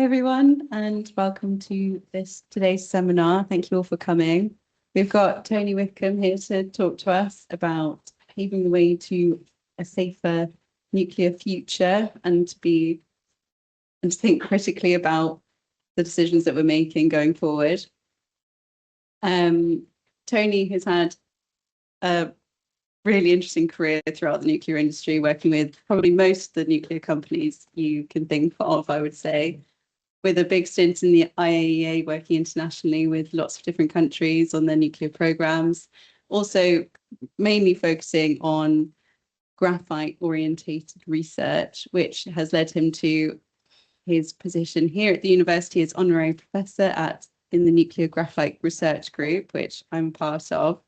everyone, and welcome to today's seminar. Thank you all for coming. We've got Tony Wickham here to talk to us about paving the way to a safer nuclear future and to think critically about the decisions that we're making going forward. Tony has had a really interesting career throughout the nuclear industry, working with probably most of the nuclear companies you can think of, I would say, with a big stint in the IAEA, working internationally with lots of different countries on their nuclear programs, also mainly focusing on graphite-orientated research, which has led him to his position here at the university as honorary professor in the Nuclear Graphite Research Group, which I'm part of.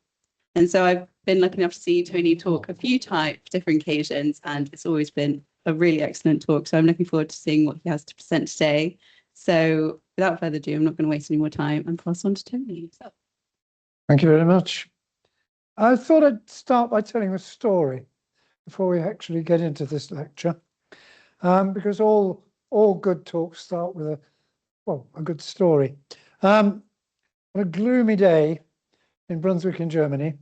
And so I've been lucky enough to see Tony talk a few different occasions, and it's always been a really excellent talk. So I'm looking forward to seeing what he has to present today. So without further ado, I'm not going to waste any more time and pass on to Tony. Thank you very much. I thought I'd start by telling a story before we actually get into this lecture, because all good talks start with a good story. On a gloomy day in Brunswick in Germany,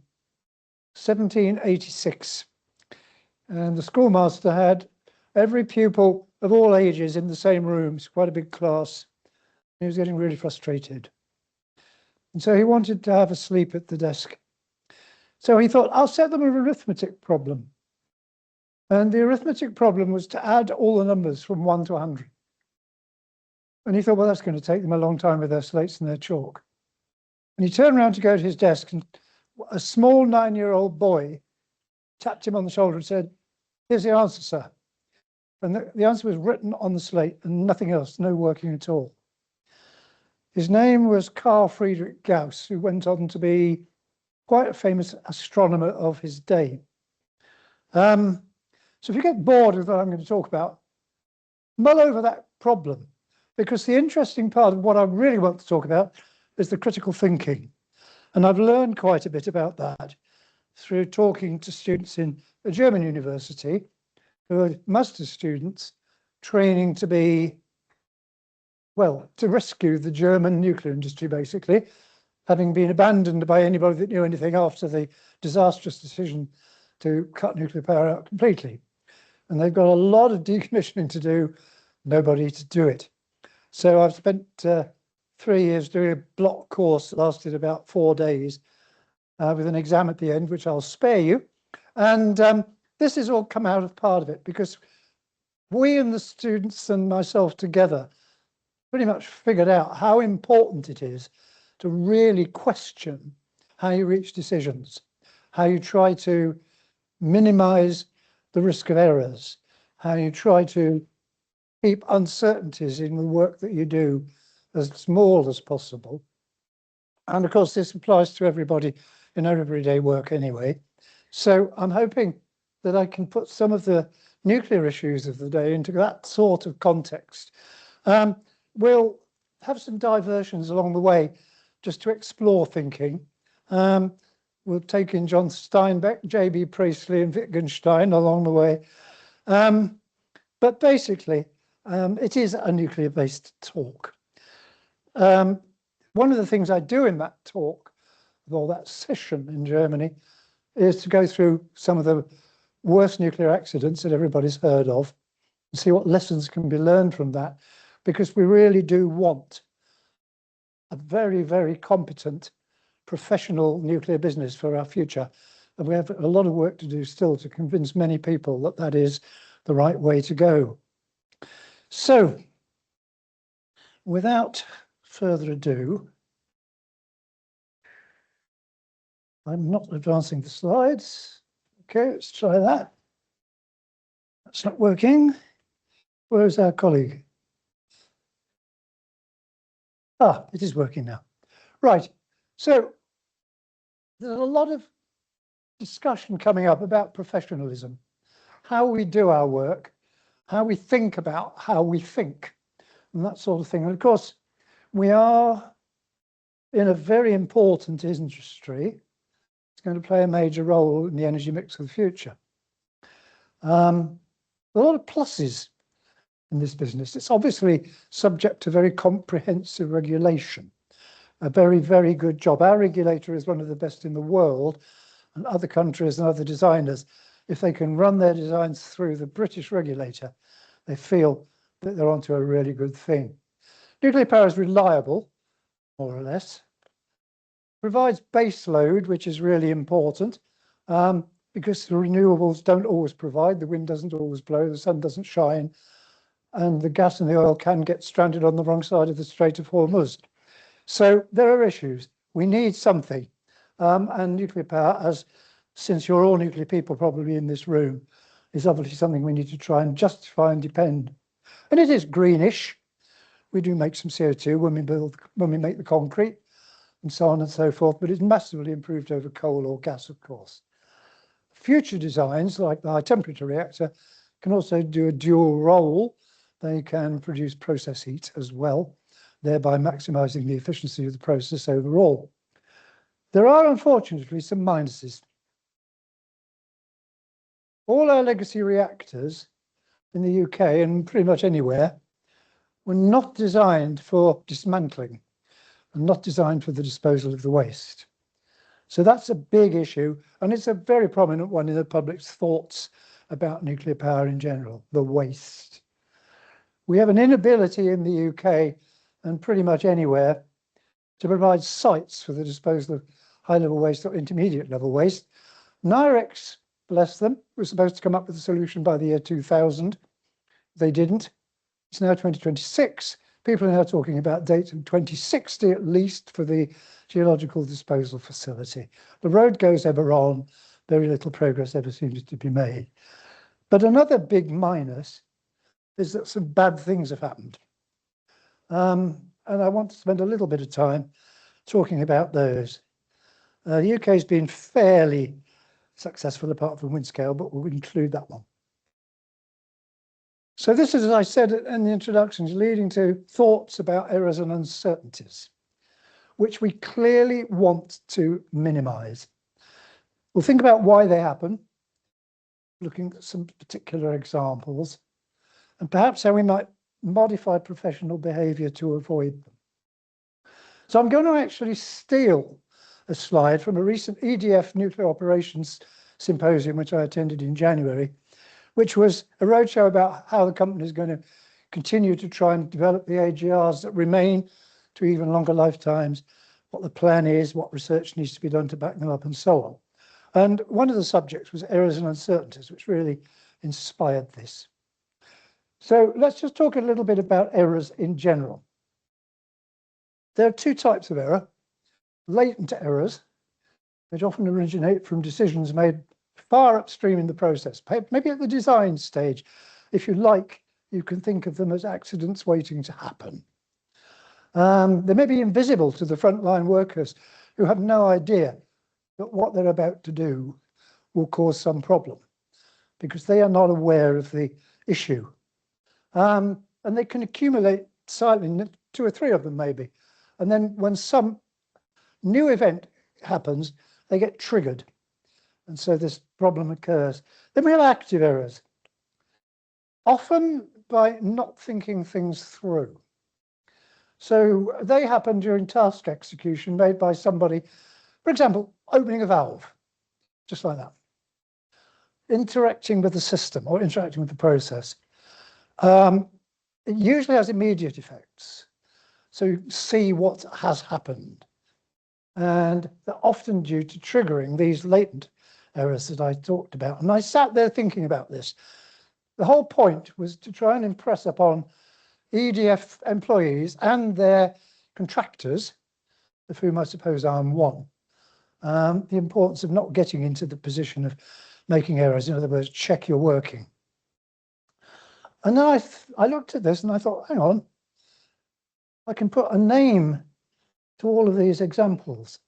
1786, and the schoolmaster had every pupil of all ages in the same rooms, quite a big class. He was getting really frustrated. And so he wanted to have a sleep at the desk. So he thought, I'll set them an arithmetic problem. And the arithmetic problem was to add all the numbers from 1 to 100. And he thought, well, that's going to take them a long time with their slates and their chalk. And he turned around to go to his desk, and a small 9-year-old boy tapped him on the shoulder and said, here's the answer, sir. And the answer was written on the slate and nothing else, no working at all. His name was Carl Friedrich Gauss, who went on to be quite a famous astronomer of his day. So if you get bored with what I'm going to talk about, mull over that problem, because the interesting part of what I really want to talk about is the critical thinking. And I've learned quite a bit about that through talking to students in a German university who are master's students training to rescue the German nuclear industry, basically, having been abandoned by anybody that knew anything after the disastrous decision to cut nuclear power out completely. And they've got a lot of decommissioning to do, nobody to do it. So I've spent 3 years doing a block course that lasted about 4 days with an exam at the end, which I'll spare you. And this has all come out of part of it, because we and the students and myself together pretty much figured out how important it is to really question how you reach decisions, how you try to minimize the risk of errors, how you try to keep uncertainties in the work that you do as small as possible. And of course, this applies to everybody in our everyday work anyway. So I'm hoping that I can put some of the nuclear issues of the day into that sort of context. We'll have some diversions along the way just to explore thinking. We'll take in John Steinbeck, J.B. Priestley and Wittgenstein along the way. But basically, it is a nuclear-based talk. One of the things I do in that talk, or that session in Germany, is to go through some of the worst nuclear accidents that everybody's heard of and see what lessons can be learned from that, because we really do want a very, very competent professional nuclear business for our future. And we have a lot of work to do still to convince many people that that is the right way to go. So, without further ado, I'm not advancing the slides. Okay, let's try that. That's not working. Where's our colleague? Ah, it is working now. Right, so there's a lot of discussion coming up about professionalism, how we do our work, how we think about how we think, and that sort of thing. And of course, we are in a very important industry. It's going to play a major role in the energy mix of the future. A lot of pluses in this business. It's obviously subject to very comprehensive regulation, a very, very good job. Our regulator is one of the best in the world, and other countries and other designers, if they can run their designs through the British regulator, they feel that they're onto a really good thing. Nuclear power is reliable, more or less, provides base load, which is really important, because the renewables don't always provide, the wind doesn't always blow, the sun doesn't shine, and the gas and the oil can get stranded on the wrong side of the Strait of Hormuz. So there are issues. We need something. And nuclear power, as since you're all nuclear people probably in this room, is obviously something we need to try and justify and depend. And it is greenish. We do make some CO2 when we make the concrete and so on and so forth, but it's massively improved over coal or gas, of course. Future designs, like the high temperature reactor, can also do a dual role. They can produce process heat as well, thereby maximizing the efficiency of the process overall. There are, unfortunately, some minuses. All our legacy reactors in the UK and pretty much anywhere were not designed for dismantling and not designed for the disposal of the waste. So that's a big issue, and it's a very prominent one in the public's thoughts about nuclear power in general, the waste. We have an inability in the UK and pretty much anywhere to provide sites for the disposal of high-level waste or intermediate-level waste. NIREX, bless them, was supposed to come up with a solution by the year 2000. They didn't. It's now 2026. People are now talking about dates of 2060 at least for the geological disposal facility. The road goes ever on. Very little progress ever seems to be made. But another big minus is that some bad things have happened. And I want to spend a little bit of time talking about those. The UK has been fairly successful apart from Windscale, but we'll include that one. So this is, as I said in the introductions, leading to thoughts about errors and uncertainties, which we clearly want to minimize. We'll think about why they happen, looking at some particular examples, and perhaps how we might modify professional behavior to avoid them. So I'm going to actually steal a slide from a recent EDF nuclear operations symposium, which I attended in January, which was a roadshow about how the company is going to continue to try and develop the AGRs that remain to even longer lifetimes, what the plan is, what research needs to be done to back them up, and so on. And one of the subjects was errors and uncertainties, which really inspired this. So let's just talk a little bit about errors in general. There are two types of error: latent errors, which often originate from decisions made far upstream in the process, maybe at the design stage. If you like, you can think of them as accidents waiting to happen. They may be invisible to the frontline workers who have no idea that what they're about to do will cause some problem because they are not aware of the issue. And they can accumulate silently, 2 or 3 of them maybe. And then when some new event happens, they get triggered. And so this problem occurs. Then we have active errors, often by not thinking things through. So they happen during task execution made by somebody, for example, opening a valve, just like that. Interacting with the system or interacting with the process. It usually has immediate effects. So you see what has happened. And they're often due to triggering these latent errors that I talked about. And I sat there thinking about this. The whole point was to try and impress upon EDF employees and their contractors, of whom I suppose I'm one, the importance of not getting into the position of making errors. In other words, check you're working. And then I looked at this and I thought, hang on, I can put a name to all of these examples.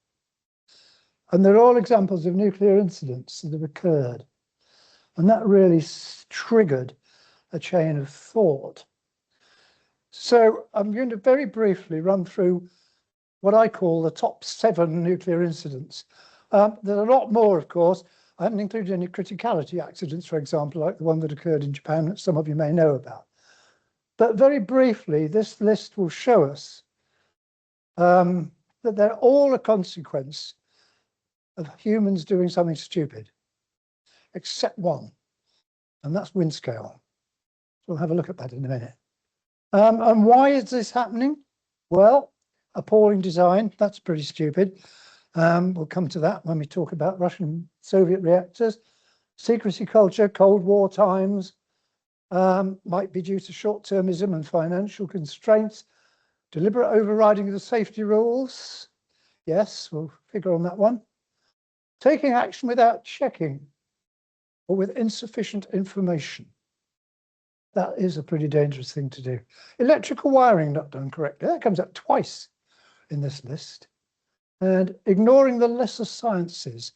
And they're all examples of nuclear incidents that have occurred. And that really triggered a chain of thought. So I'm going to very briefly run through what I call the top 7 nuclear incidents. There are a lot more, of course. I haven't included any criticality accidents, for example, like the one that occurred in Japan that some of you may know about. But very briefly, this list will show us that they're all a consequence of humans doing something stupid, except one, and that's wind scale. We'll have a look at that in a minute. And why is this happening? Well, appalling design, that's pretty stupid. We'll come to that when we talk about Russian Soviet reactors. Secrecy culture, Cold War times, might be due to short-termism and financial constraints. Deliberate overriding of the safety rules. Yes, we'll figure on that one. Taking action without checking or with insufficient information. That is a pretty dangerous thing to do. Electrical wiring not done correctly. That comes up twice in this list. And ignoring the lesser sciences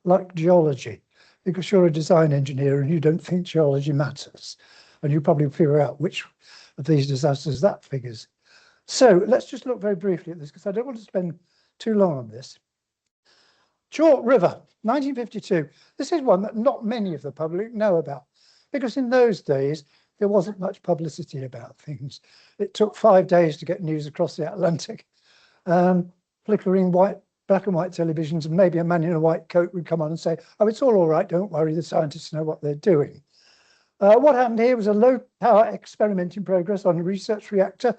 like geology, because you're a design engineer and you don't think geology matters. And you probably figure out which of these disasters that figures. So let's just look very briefly at this, because I don't want to spend too long on this. Chalk River, 1952. This is one that not many of the public know about, because in those days, there wasn't much publicity about things. It took 5 days to get news across the Atlantic. Flickering black and white televisions, and maybe a man in a white coat would come on and say, oh, it's all right, don't worry, the scientists know what they're doing. What happened here was a low power experiment in progress on a research reactor,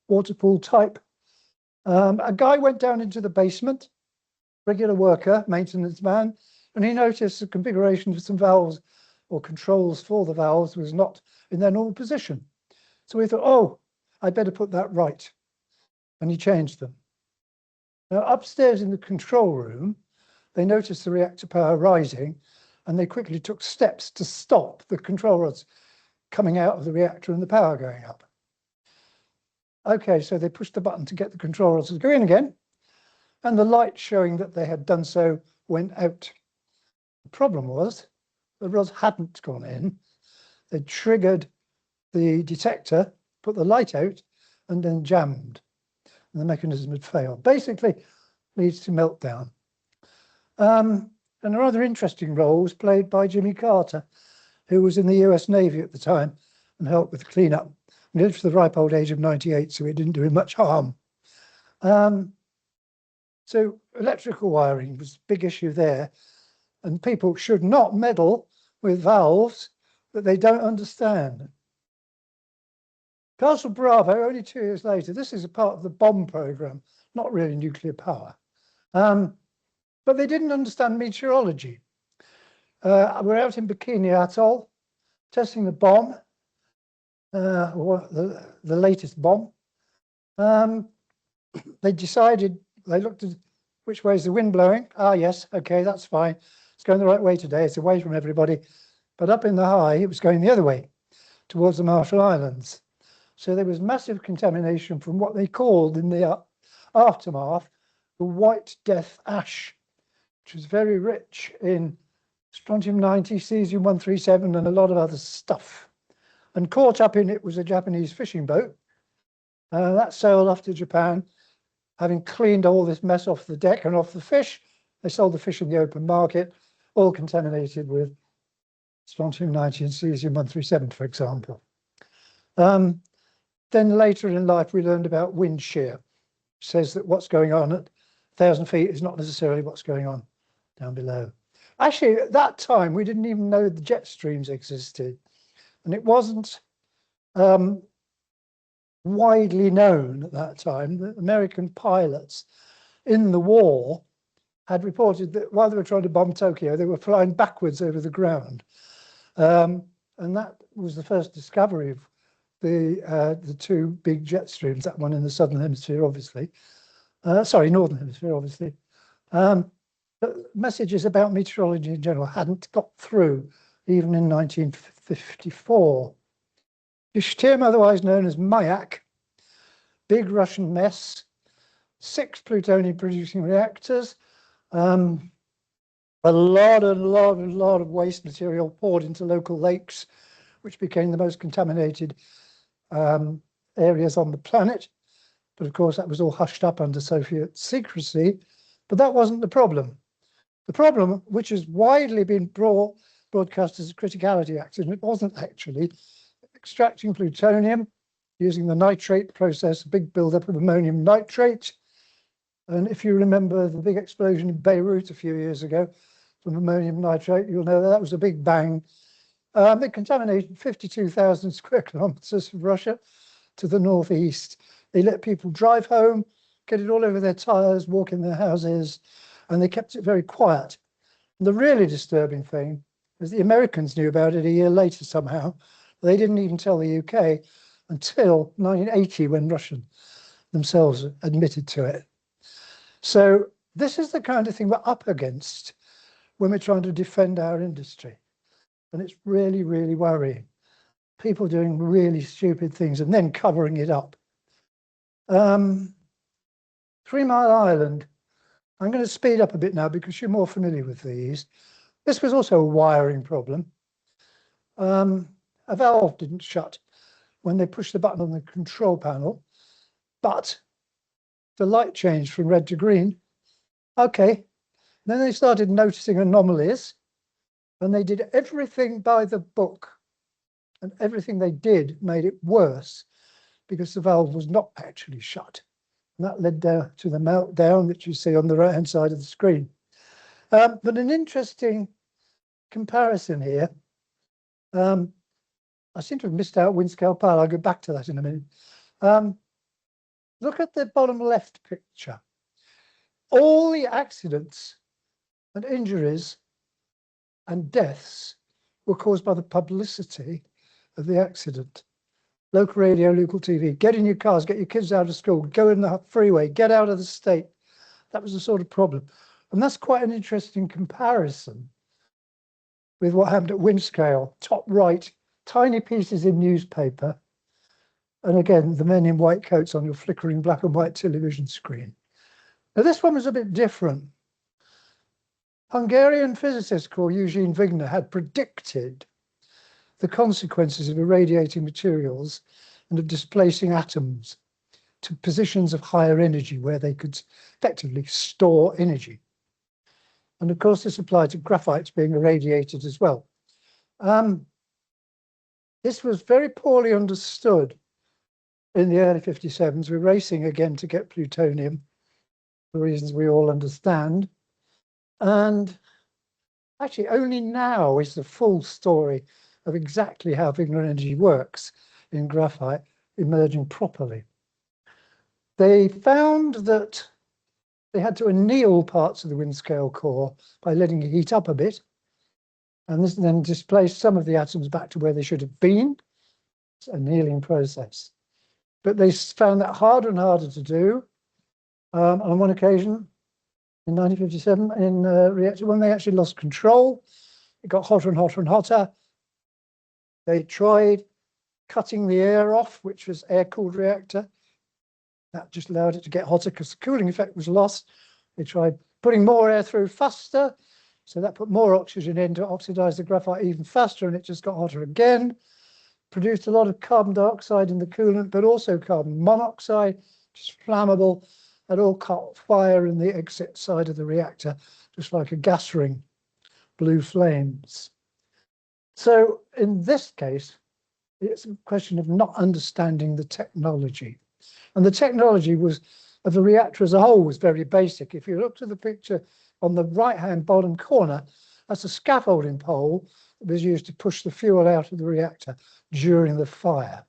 water pool type. A guy went down into the basement, regular worker, maintenance man, and he noticed the configuration of some valves or controls for the valves was not in their normal position. So he thought, oh, I better put that right. And he changed them. Now, upstairs in the control room, they noticed the reactor power rising, and they quickly took steps to stop the control rods coming out of the reactor and the power going up. Okay, so they pushed the button to get the control rods to go in again, and the light showing that they had done so went out. The problem was the rods hadn't gone in. They triggered the detector, put the light out, and then jammed. And the mechanism had failed. Basically, leads to meltdown. And a rather interesting role was played by Jimmy Carter, who was in the US Navy at the time and helped with the cleanup. And he lived to the ripe old age of 98, so it didn't do him much harm. So electrical wiring was a big issue there. And people should not meddle with valves that they don't understand. Castle Bravo, only 2 years later, this is a part of the bomb program, not really nuclear power. But they didn't understand meteorology. We're out in Bikini Atoll, testing the bomb, or the latest bomb. They decided, they looked at which way is the wind blowing. Ah, yes, okay, that's fine. It's going the right way today. It's away from everybody. But up in the high, it was going the other way, towards the Marshall Islands. So there was massive contamination from what they called in the aftermath, the white death ash, which was very rich in strontium-90, cesium-137, and a lot of other stuff. And caught up in it was a Japanese fishing boat. That sailed off to Japan, having cleaned all this mess off the deck and off the fish. They sold the fish in the open market, all contaminated with strontium-90 and cesium-137, for example. Then later in life, we learned about wind shear, which says that what's going on at 1,000 feet is not necessarily what's going on down below. Actually, at that time, we didn't even know the jet streams existed. And it wasn't widely known at that time that American pilots in the war had reported that while they were trying to bomb Tokyo, they were flying backwards over the ground. And that was the first discovery of the 2 big jet streams, that one in the southern hemisphere, obviously. Northern hemisphere, obviously. But messages about meteorology in general hadn't got through, even in 1954. Ishtim, otherwise known as Mayak, big Russian mess, 6 plutonium-producing reactors, a lot of waste material poured into local lakes, which became the most contaminated areas on the planet. But of course, that was all hushed up under Soviet secrecy. But that wasn't the problem. The problem, which has widely been broadcast as a criticality accident, it wasn't actually. Extracting plutonium using the nitrate process, a big buildup of ammonium nitrate. And if you remember the big explosion in Beirut a few years ago from ammonium nitrate, you'll know that was a big bang. It contaminated 52,000 square kilometers of Russia to the northeast. They let people drive home, get it all over their tires, walk in their houses, and they kept it very quiet. And the really disturbing thing is the Americans knew about it a year later somehow. They didn't even tell the UK until 1980 when Russia themselves admitted to it. So this is the kind of thing we're up against when we're trying to defend our industry. And it's really, really worrying. People doing really stupid things and then covering it up. 3 Mile Island. I'm going to speed up a bit now because you're more familiar with these. This was also a wiring problem. A valve didn't shut when they pushed the button on the control panel, but the light changed from red to green. Okay, then they started noticing anomalies and they did everything by the book, and everything they did made it worse because the valve was not actually shut. And that led down to the meltdown that you see on the right-hand side of the screen. But an interesting comparison here. I seem to have missed out Windscale Pile. I'll go back to that in a minute. Look at the bottom left picture. All the accidents and injuries and deaths were caused by the publicity of the accident. Local radio, local TV, get in your cars, get your kids out of school, go in the freeway, get out of the state. That was the sort of problem. And that's quite an interesting comparison with what happened at Windscale. Top right, tiny pieces in newspaper. And again, the men in white coats on your flickering black and white television screen. Now, this one was a bit different. Hungarian physicist called Eugene Wigner had predicted the consequences of irradiating materials and of displacing atoms to positions of higher energy where they could effectively store energy. And of course, this applied to graphites being irradiated as well. This was very poorly understood in the early 57s. We're racing again to get plutonium for reasons we all understand. And actually, only now is the full story of exactly how Wigner energy works in graphite emerging properly. They found that they had to anneal parts of the Windscale core by letting it heat up a bit, and this then displaced some of the atoms back to where they should have been. It's an annealing process. But they found that harder and harder to do. On one occasion, in 1957, in a reactor, when they actually lost control, it got hotter and hotter and hotter. They tried cutting the air off, which was air-cooled reactor. That just allowed it to get hotter because the cooling effect was lost. They tried putting more air through faster, so that put more oxygen in to oxidize the graphite even faster, and it just got hotter again. Produced a lot of carbon dioxide in the coolant, but also carbon monoxide, which is flammable. That all caught fire in the exit side of the reactor, just like a gas ring, blue flames. So in this case, it's a question of not understanding the technology. And the technology of the reactor as a whole was very basic. If you look at the picture on the right-hand bottom corner, that's a scaffolding pole that was used to push the fuel out of the reactor during the fire,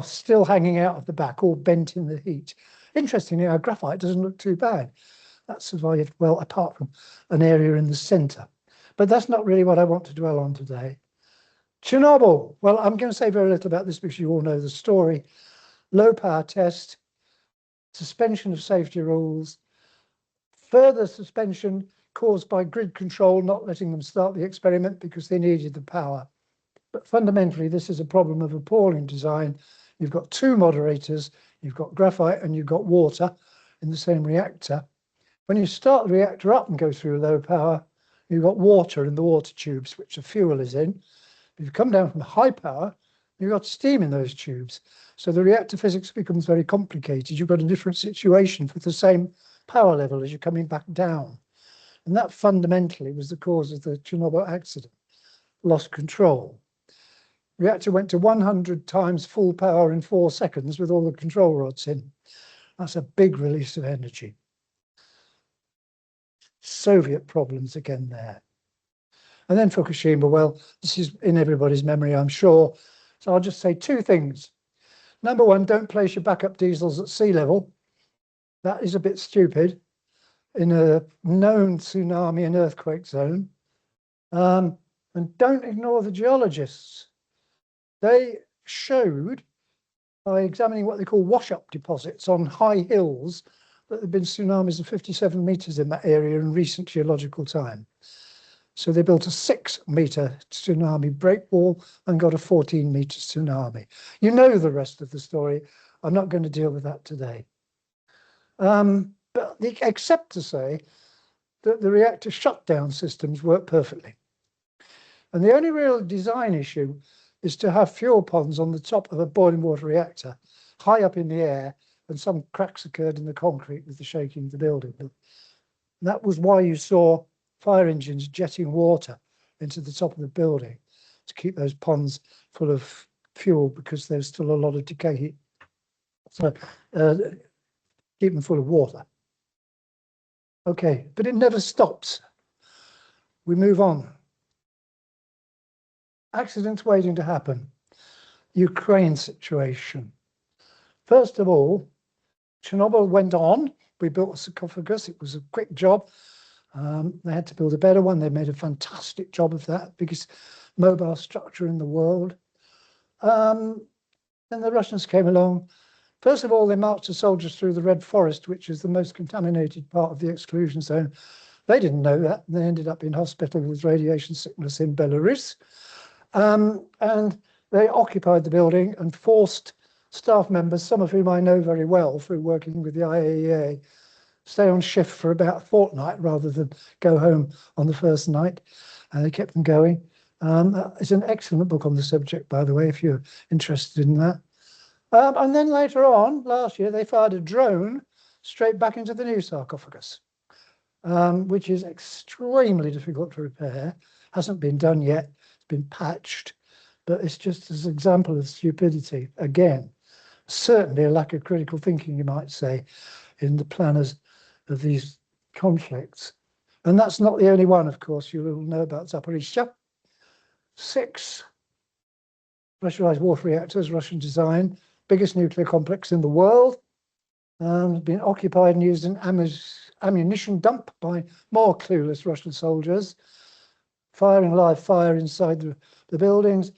still hanging out of the back, all bent in the heat. Interestingly, our graphite doesn't look too bad. That survived well, apart from an area in the center. But that's not really what I want to dwell on today. Chernobyl. Well, I'm going to say very little about this because you all know the story. Low power test, suspension of safety rules, further suspension caused by grid control not letting them start the experiment because they needed the power. But fundamentally, this is a problem of appalling design. You've got two moderators, you've got graphite and you've got water in the same reactor. When you start the reactor up and go through low power, you've got water in the water tubes, which the fuel is in. If you come down from high power, you've got steam in those tubes. So the reactor physics becomes very complicated. You've got a different situation for the same power level as you're coming back down. And that fundamentally was the cause of the Chernobyl accident, lost control. reactor went to 100 times full power in 4 seconds with all the control rods in. That's a big release of energy. Soviet problems again there. And then Fukushima, well, this is in everybody's memory, I'm sure. So I'll just say 2 things. Number 1, don't place your backup diesels at sea level. That is a bit stupid in a known tsunami and earthquake zone. And don't ignore the geologists. They showed, by examining what they call wash-up deposits on high hills, that there have been tsunamis of 57 meters in that area in recent geological time. So they built a 6-meter tsunami breakwall and got a 14-meter tsunami. You know the rest of the story. I'm not going to deal with that today. But except to say that the reactor shutdown systems work perfectly. And the only real design issue is to have fuel ponds on the top of a boiling water reactor, high up in the air, and some cracks occurred in the concrete with the shaking of the building. But that was why you saw fire engines jetting water into the top of the building to keep those ponds full of fuel, because there's still a lot of decay heat. So keep them full of water. Okay, but it never stops. We move on. Accidents waiting to happen. Ukraine situation. First of all, Chernobyl went on. We built a sarcophagus. It was a quick job. They had to build a better one. They made a fantastic job of that, biggest mobile structure in the world. Then the Russians came along. First of all, they marched the soldiers through the Red Forest, which is the most contaminated part of the exclusion zone. They didn't know that. They ended up in hospital with radiation sickness in Belarus. And they occupied the building and forced staff members, some of whom I know very well through working with the IAEA, stay on shift for about a fortnight rather than go home on the first night. And they kept them going. It's an excellent book on the subject, by the way, if you're interested in that. And then later on, last year, they fired a drone straight back into the new sarcophagus, which is extremely difficult to repair. Hasn't been done yet. It's been patched, but it's just as an example of stupidity. Again, certainly a lack of critical thinking, you might say, in the planners of these conflicts. And that's not the only one, of course. You will know about Zaporizhzhia. 6 pressurized water reactors, Russian design, biggest nuclear complex in the world, been occupied and used an ammunition dump by more clueless Russian soldiers, firing live fire inside the buildings.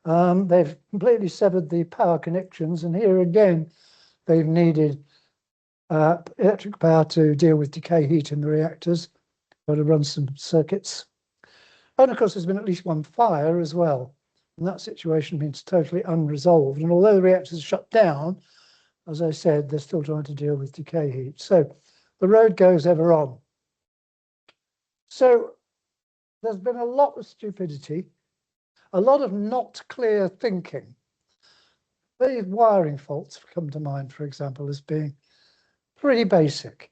They've completely severed the power connections, and here again, they've needed electric power to deal with decay heat in the reactors, got to run some circuits. And of course, there's been at least one fire as well. And that situation means totally unresolved. And although the reactors are shut down, as I said, they're still trying to deal with decay heat. So the road goes ever on. So there's been a lot of stupidity, a lot of not clear thinking. These wiring faults come to mind, for example, as being pretty basic,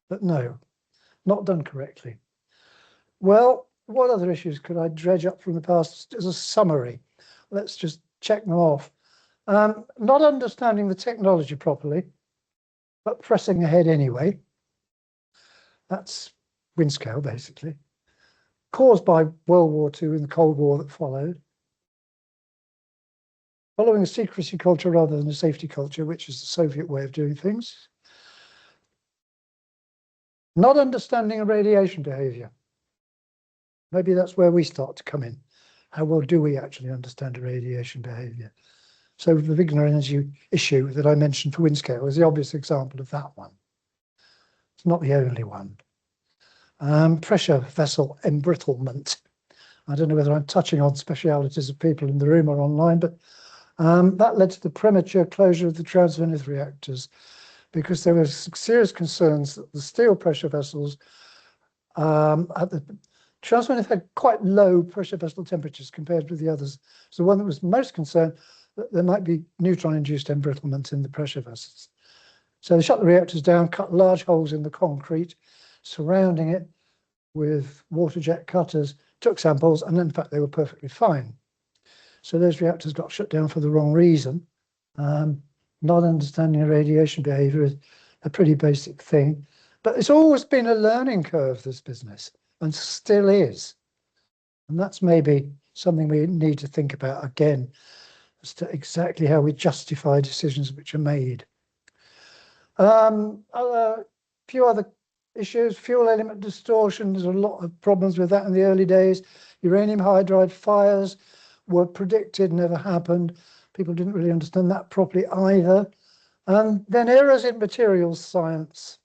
but no, not done correctly. Well, what other issues could I dredge up from the past as a summary? Let's just check them off. Not understanding the technology properly, but pressing ahead anyway. That's wind scale, basically. Caused by World War II and the Cold War that followed. Following a secrecy culture rather than a safety culture, which is the Soviet way of doing things. Not understanding radiation behavior. Maybe that's where we start to come in. How well do we actually understand radiation behavior? So the big energy issue that I mentioned for wind scale is the obvious example of that one. It's not the only one. Pressure vessel embrittlement. I don't know whether I'm touching on specialities of people in the room or online, but that led to the premature closure of the transvenous reactors because there were serious concerns that the steel pressure vessels at the transvenous had quite low pressure vessel temperatures compared with the others. So the one that was most concerned that there might be neutron-induced embrittlement in the pressure vessels. So they shut the reactors down, cut large holes in the concrete, surrounding it with water jet cutters, took samples, and in fact they were perfectly fine. So those reactors got shut down for the wrong reason. Not understanding radiation behavior is a pretty basic thing, but it's always been a learning curve, this business, and still is. And that's maybe something we need to think about again, as to exactly how we justify decisions which are made. A few other issues, fuel element distortion, there's a lot of problems with that in the early days. Uranium hydride fires were predicted, never happened. People didn't really understand that properly either. Then errors in materials science.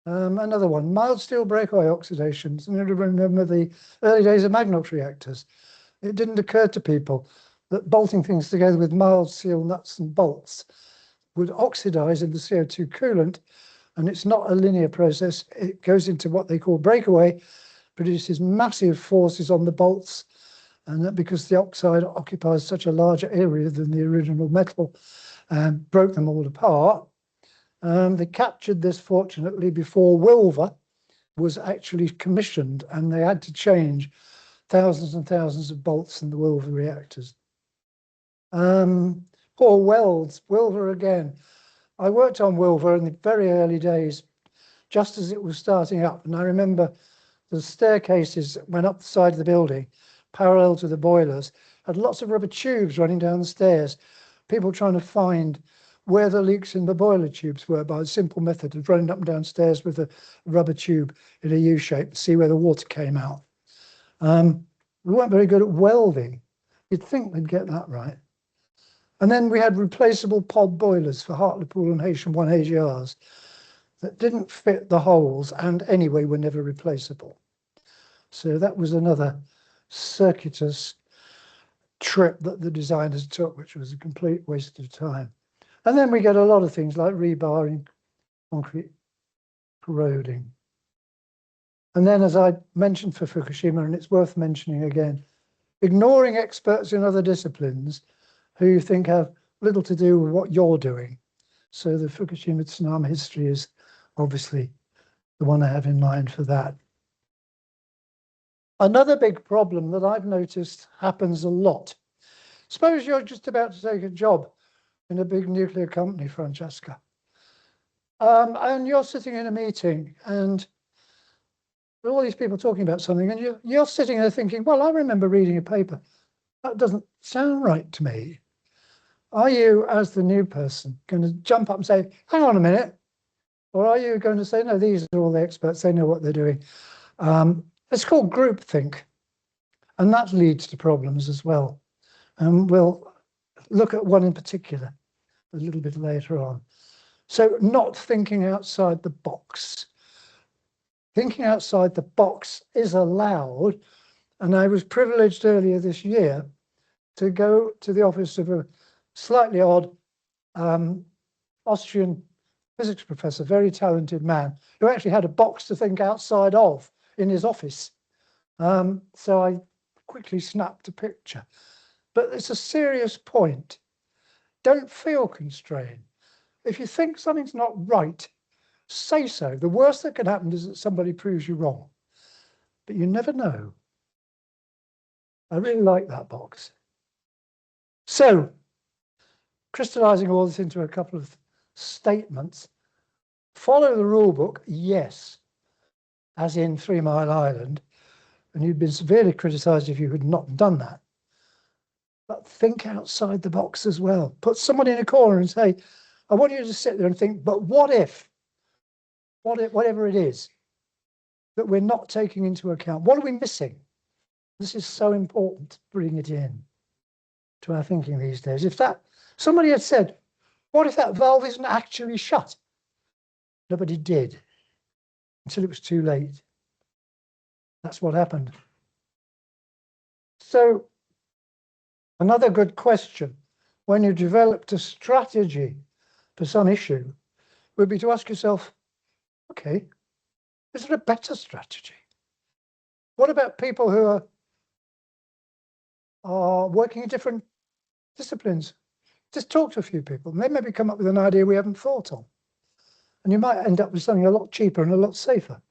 Another one, mild steel breakaway oxidations. And you remember the early days of Magnox reactors. It didn't occur to people that bolting things together with mild steel nuts and bolts would oxidize in the CO2 coolant. And it's not a linear process. It goes into what they call breakaway, produces massive forces on the bolts. And that because the oxide occupies such a larger area than the original metal, broke them all apart. They captured this, fortunately, before Wilver was actually commissioned, and they had to change thousands and thousands of bolts in the Wilver reactors. Poor Welds, Wilver again. I worked on Wilver in the very early days, just as it was starting up. And I remember the staircases that went up the side of the building, parallel to the boilers, had lots of rubber tubes running down the stairs. People trying to find where the leaks in the boiler tubes were by a simple method of running up and down stairs with a rubber tube in a U shape to see where the water came out. We weren't very good at welding. You'd think they'd get that right. And then we had replaceable pod boilers for Hartlepool and Heysham 1 AGRs that didn't fit the holes and anyway were never replaceable. So that was another circuitous trip that the designers took, which was a complete waste of time. And then we get a lot of things like rebarring, concrete corroding. And then, as I mentioned for Fukushima, and it's worth mentioning again, ignoring experts in other disciplines who you think have little to do with what you're doing. So the Fukushima tsunami history is obviously the one I have in mind for that. Another big problem that I've noticed happens a lot. Suppose you're just about to take a job in a big nuclear company, Francesca, and you're sitting in a meeting and all these people talking about something, and you're sitting there thinking, well, I remember reading a paper. That doesn't sound right to me. Are you, as the new person, going to jump up and say, hang on a minute? Or are you going to say, no, these are all the experts, they know what they're doing? It's called groupthink, and that leads to problems as well. And we'll look at one in particular a little bit later on. So not thinking outside the box. Thinking outside the box is allowed, and I was privileged earlier this year to go to the office of a slightly odd Austrian physics professor, very talented man, who actually had a box to think outside of in his office. So I quickly snapped a picture. But it's a serious point. Don't feel constrained. If you think something's not right, say so. The worst that can happen is that somebody proves you wrong. But you never know. I really like that box. So, crystallizing all this into a couple of statements. Follow the rule book, yes, as in 3 Mile Island, and you'd been severely criticised if you had not done that. But think outside the box as well. Put someone in a corner and say, I want you to sit there and think, but what if, whatever it is that we're not taking into account, what are we missing? This is so important to bring it in to our thinking these days. If that somebody had said, what if that valve isn't actually shut? Nobody did until it was too late. That's what happened. So another good question when you developed a strategy for some issue would be to ask yourself, okay, is there a better strategy? What about people who are working in different disciplines? Just talk to a few people. They maybe come up with an idea we haven't thought of. And you might end up with something a lot cheaper and a lot safer.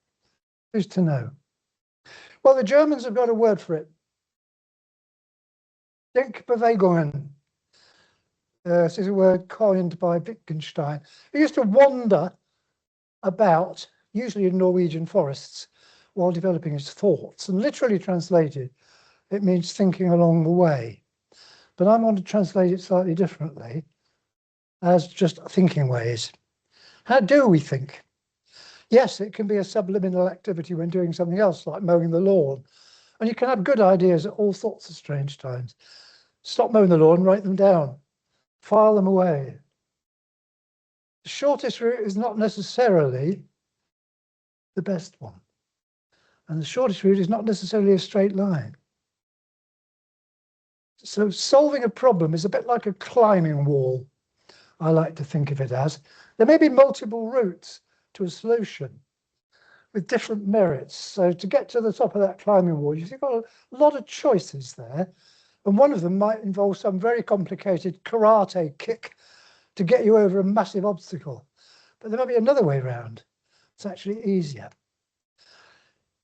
Who's to know? Well, the Germans have got a word for it. Denkbewegungen. This is a word coined by Wittgenstein. He used to wander about, usually in Norwegian forests, while developing his thoughts. And literally translated, it means thinking along the way. But I want to translate it slightly differently, as just thinking ways. How do we think? Yes, it can be a subliminal activity when doing something else, like mowing the lawn. And you can have good ideas at all sorts of strange times. Stop mowing the lawn, write them down, file them away. The shortest route is not necessarily the best one. And the shortest route is not necessarily a straight line. So solving a problem is a bit like a climbing wall, I like to think of it as. There may be multiple routes to a solution with different merits. So to get to the top of that climbing wall, you've got a lot of choices there. And one of them might involve some very complicated karate kick to get you over a massive obstacle. But there might be another way around. It's actually easier.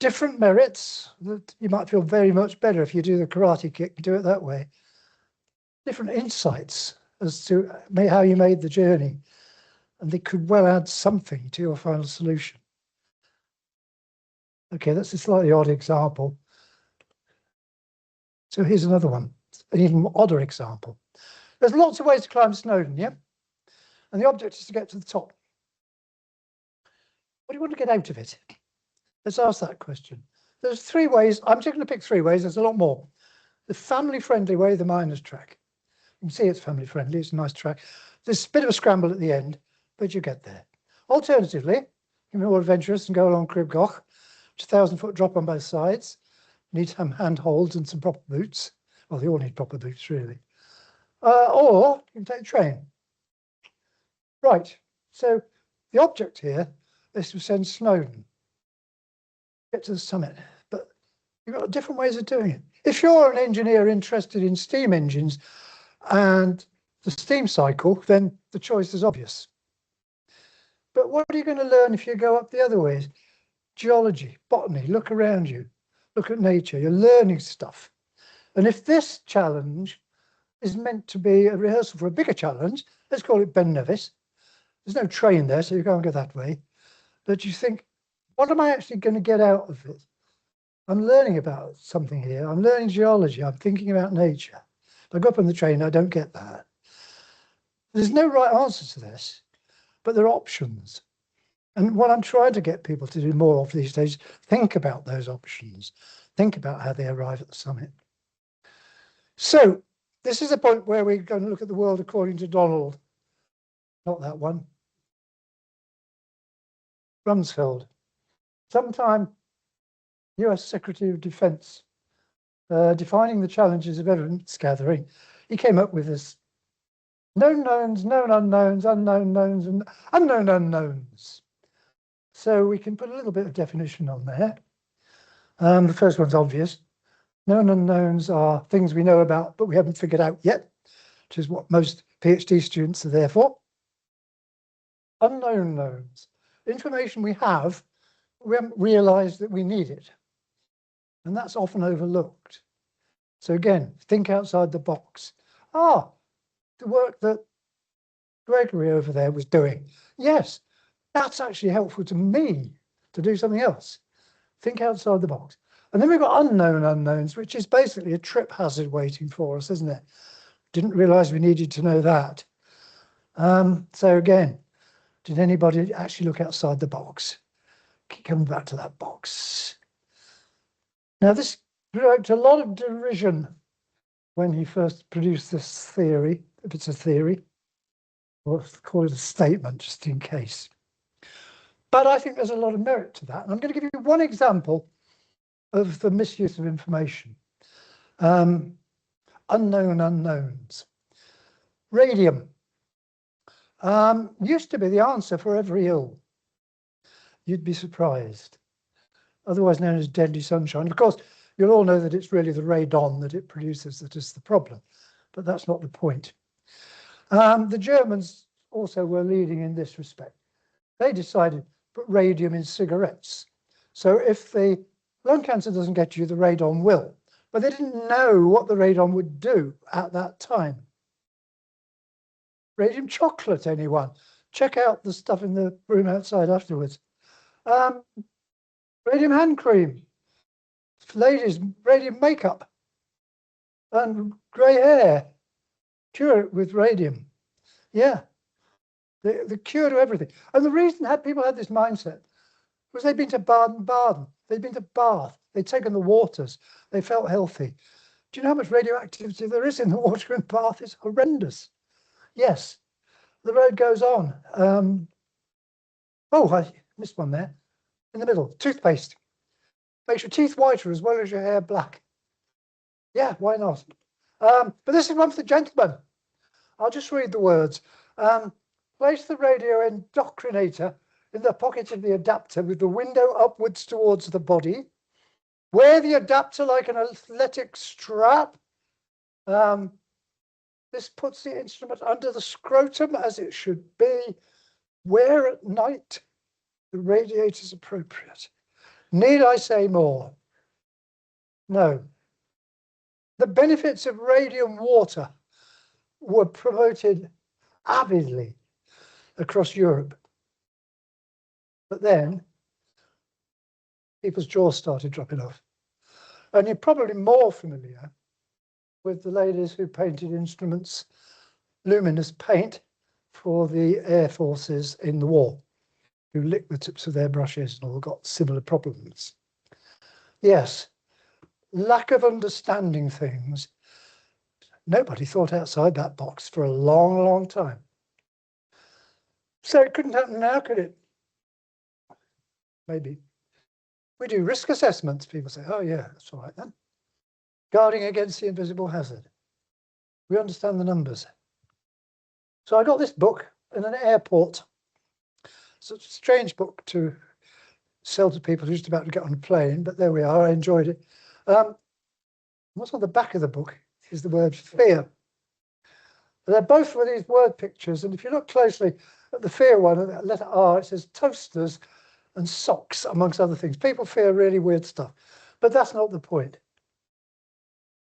Different merits. That you might feel very much better if you do the karate kick and do it that way. Different insights as to how you made the journey. And they could well add something to your final solution. Okay, that's a slightly odd example. So here's another one, an even odder example. There's lots of ways to climb Snowdon, yeah? And the object is to get to the top. What do you want to get out of it? Let's ask that question. There's 3 ways. I'm just going to pick 3 ways. There's a lot more. The family-friendly way, the miner's track. You can see it's family-friendly. It's a nice track. There's a bit of a scramble at the end, but you get there. Alternatively, you can be more adventurous and go along Crib Goch, which is a 1,000-foot drop on both sides. Need some handholds and some proper boots. Well, they all need proper boots, really. Or you can take the train. Right, so the object here is to ascend Snowdon, get to the summit, but you've got different ways of doing it. If you're an engineer interested in steam engines and the steam cycle, then the choice is obvious. But what are you going to learn if you go up the other ways? Geology, botany, look around you, look at nature, you're learning stuff. And if this challenge is meant to be a rehearsal for a bigger challenge, let's call it Ben Nevis. There's no train there, so you can't go that way. But you think, what am I actually going to get out of it? I'm learning about something here. I'm learning geology. I'm thinking about nature. If I go up on the train, I don't get that. There's no right answer to this, but there are options. And what I'm trying to get people to do more of these days, think about those options. Think about how they arrive at the summit. So this is a point where we're going to look at the world according to Donald. Not that one. Rumsfeld. Sometime US Secretary of Defense, defining the challenges of evidence gathering, he came up with this known knowns, known unknowns, unknown knowns, and unknown unknowns. So we can put a little bit of definition on there. The first one's obvious. Known unknowns are things we know about, but we haven't figured out yet, which is what most PhD students are there for. Unknown knowns, information we have, we haven't realized that we need it. And that's often overlooked. So again, think outside the box. The work that Gregory over there was doing. Yes, that's actually helpful to me to do something else. Think outside the box. And then we've got unknown unknowns, which is basically a trip hazard waiting for us, isn't it? Didn't realize we needed to know that. So again, did anybody actually look outside the box? Keep coming back to that box. Now, this provoked a lot of derision when he first produced this theory, if it's a theory, or call it a statement, just in case. But I think there's a lot of merit to that. And I'm going to give you one example of the misuse of information. Unknown unknowns. Radium used to be the answer for every ill. You'd be surprised. Otherwise known as deadly sunshine. Of course, you'll all know that it's really the radon that it produces that is the problem, but that's not the point. The Germans also were leading in this respect. They decided to put radium in cigarettes. So if the lung cancer doesn't get you, the radon will. but they didn't know what the radon would do at that time. Radium chocolate, anyone? Check out the stuff in the room outside afterwards. Radium hand cream. Ladies, radium makeup. And grey hair. Cure it with radium. Yeah. The cure to everything. And the reason people had this mindset was they'd been to Baden-Baden. They'd been to Bath. They'd taken the waters. They felt healthy. Do you know how much radioactivity there is in the water in Bath? It's horrendous. Yes. The road goes on. Oh, I missed one there. In the middle, toothpaste. Makes your teeth whiter as well as your hair black. Yeah, why not? But this is one for the gentleman. I'll just read the words. Place the radio endocrinator in the pocket of the adapter with the window upwards towards the body. Wear the adapter like an athletic strap. This puts the instrument under the scrotum as it should be. Wear at night. The radiator is appropriate. Need I say more? No. The benefits of radium water were promoted avidly across Europe. But then people's jaws started dropping off. And you're probably more familiar with the ladies who painted instruments, luminous paint for the air forces in the war, who licked the tips of their brushes and all got similar problems. Yes, lack of understanding things. Nobody thought outside that box for a long, long time. So it couldn't happen now, could it? Maybe. We do risk assessments. People say, oh yeah, that's all right then. Guarding against the invisible hazard. We understand the numbers. So I got this book in an airport. It's a strange book to sell to people who's just about to get on a plane, but there we are. I enjoyed it. What's on the back of the book is the word fear. They're both with these word pictures, and if you look closely at the fear one, at letter R, it says toasters and socks, amongst other things. People fear really weird stuff, but that's not the point.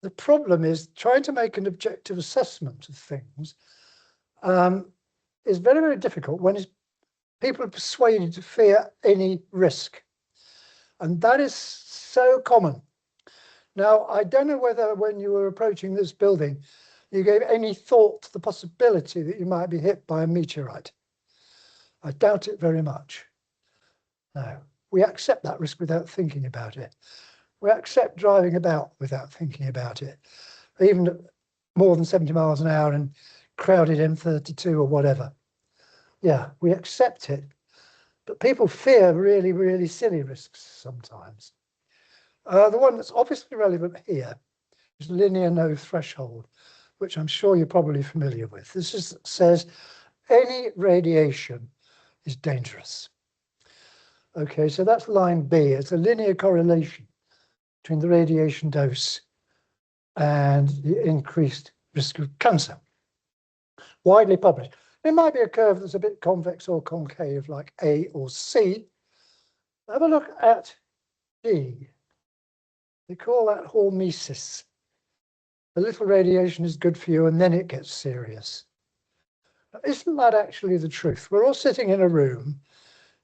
The problem is trying to make an objective assessment of things is very, very difficult when people are persuaded to fear any risk. And that is so common. Now, I don't know whether when you were approaching this building, you gave any thought to the possibility that you might be hit by a meteorite. I doubt it very much. No, we accept that risk without thinking about it. We accept driving about without thinking about it, even at more than 70 miles an hour and crowded M32 or whatever. Yeah, we accept it, but people fear really, really silly risks sometimes. The one that's obviously relevant here is linear no threshold, which I'm sure you're probably familiar with. This says any radiation is dangerous. Okay, so that's line B. It's a linear correlation between the radiation dose and the increased risk of cancer. Widely published. It might be a curve that's a bit convex or concave, like A or C. Have a look at D. They call that hormesis. A little radiation is good for you, and then it gets serious. Now, isn't that actually the truth? We're all sitting in a room,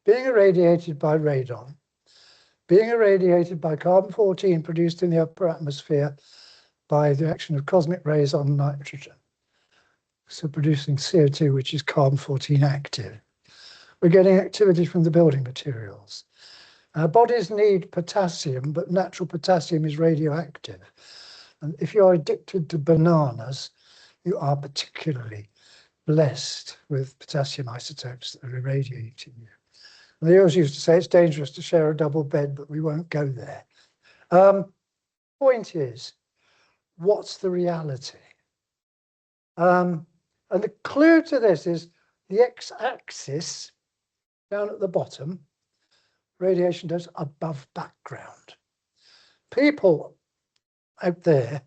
being irradiated by radon, being irradiated by carbon-14 produced in the upper atmosphere by the action of cosmic rays on nitrogen. So producing CO2, which is carbon-14 active. We're getting activity from the building materials. Our bodies need potassium, but natural potassium is radioactive. And if you are addicted to bananas, you are particularly blessed with potassium isotopes that are irradiating you. And they always used to say it's dangerous to share a double bed, but we won't go there. Point is, what's the reality? And the clue to this is the x-axis down at the bottom, radiation dose above background. People out there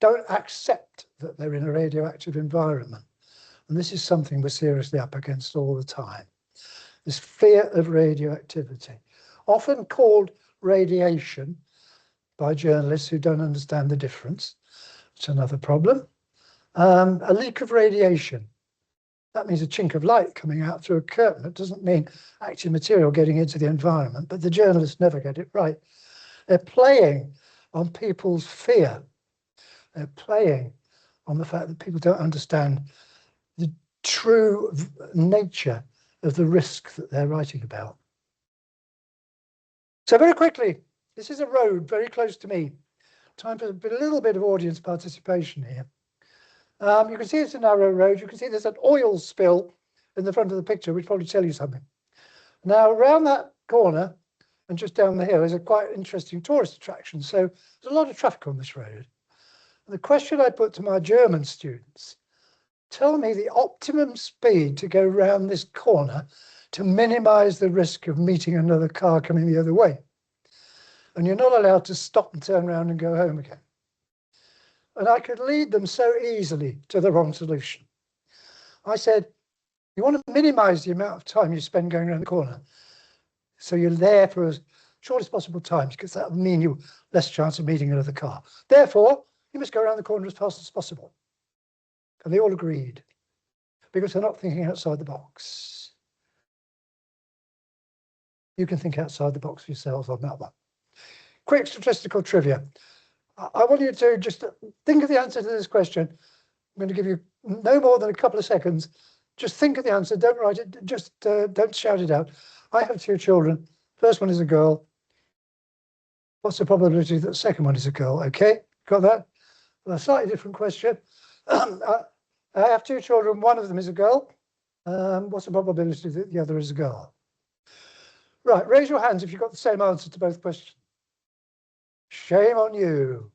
don't accept that they're in a radioactive environment. And this is something we're seriously up against all the time. This fear of radioactivity, often called radiation, by journalists who don't understand the difference. It's another problem. A leak of radiation. That means a chink of light coming out through a curtain. It doesn't mean active material getting into the environment, but the journalists never get it right. They're playing on people's fear. They're playing on the fact that people don't understand the true nature of the risk that they're writing about. So very quickly, this is a road very close to me. Time for a little bit of audience participation here. You can see it's a narrow road. You can see there's an oil spill in the front of the picture, which probably tell you something. Now, around that corner and just down the hill is a quite interesting tourist attraction. So there's a lot of traffic on this road. And the question I put to my German students, tell me the optimum speed to go around this corner to minimize the risk of meeting another car coming the other way. And you're not allowed to stop and turn around and go home again. And I could lead them so easily to the wrong solution. I said, you want to minimize the amount of time you spend going around the corner. So you're there for as short as possible time, because that will mean you less chance of meeting another car. Therefore, you must go around the corner as fast as possible. And they all agreed, because they're not thinking outside the box. You can think outside the box yourselves on that one. Quick statistical trivia. I want you to just think of the answer to this question. I'm going to give you no more than a couple of seconds. Just think of the answer. Don't write it. Just don't shout it out. I have 2 children. First one is a girl. What's the probability that the second one is a girl? Okay, got that? Well, a slightly different question. I have 2 children. One of them is a girl. What's the probability that the other is a girl? Right, raise your hands if you've got the same answer to both questions. Shame on you.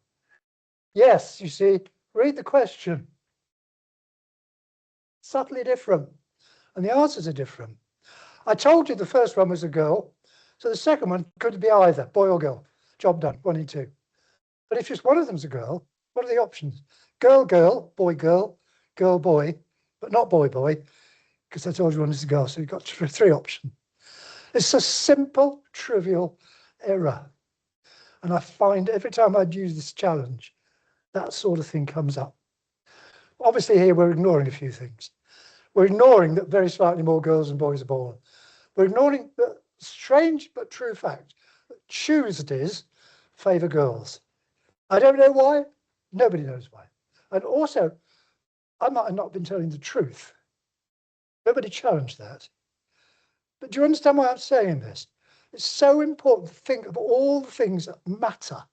Yes, you see, read the question. Subtly different. And the answers are different. I told you the first one was a girl, so the second one could be either boy or girl. Job done, 1 in 2. But if just one of them's a girl, what are the options? Girl, girl, boy, girl, girl, boy, but not boy, boy, because I told you one is a girl, so you've got 3 options. It's a simple, trivial error. And I find every time I use this challenge, that sort of thing comes up. Obviously here we're ignoring a few things. We're ignoring that very slightly more girls than boys are born. We're ignoring the strange but true fact that Tuesdays favour girls. I don't know why. Nobody knows why. And also, I might have not been telling the truth. Nobody challenged that. But do you understand why I'm saying this? It's so important to think of all the things that matter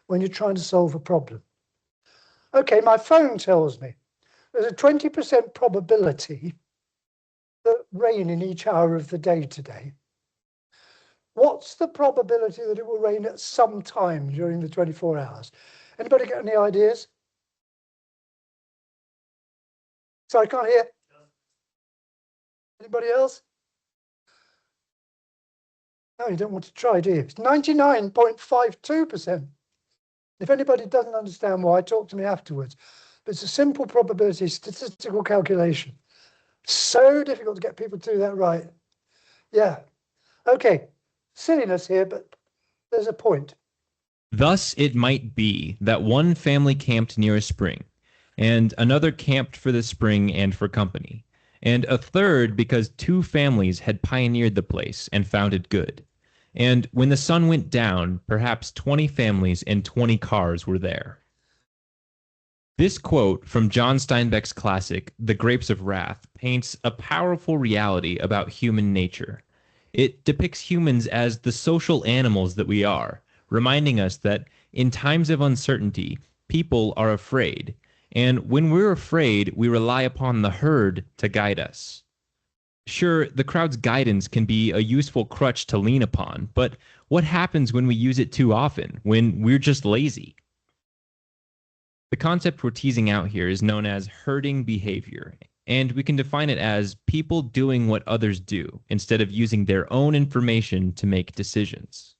when you're trying to solve a problem. Okay, my phone tells me there's a 20% probability that rain in each hour of the day today. What's the probability that it will rain at some time during the 24 hours? Anybody got any ideas? Sorry, I can't hear. Anybody else? No, you don't want to try, do you? It's 99.52%. If anybody doesn't understand why, talk to me afterwards. But it's a simple probability, statistical calculation. So difficult to get people to do that right. Yeah. Okay. Silliness here, but there's a point. Thus it might be that one family camped near a spring, and another camped for the spring and for company, and a third because 2 families had pioneered the place and found it good. And when the sun went down, perhaps 20 families and 20 cars were there. This quote from John Steinbeck's classic, The Grapes of Wrath, paints a powerful reality about human nature. It depicts humans as the social animals that we are, reminding us that in times of uncertainty, people are afraid, and when we're afraid, we rely upon the herd to guide us. Sure, the crowd's guidance can be a useful crutch to lean upon, but what happens when we use it too often, when we're just lazy? The concept we're teasing out here is known as herding behavior, and we can define it as people doing what others do instead of using their own information to make decisions.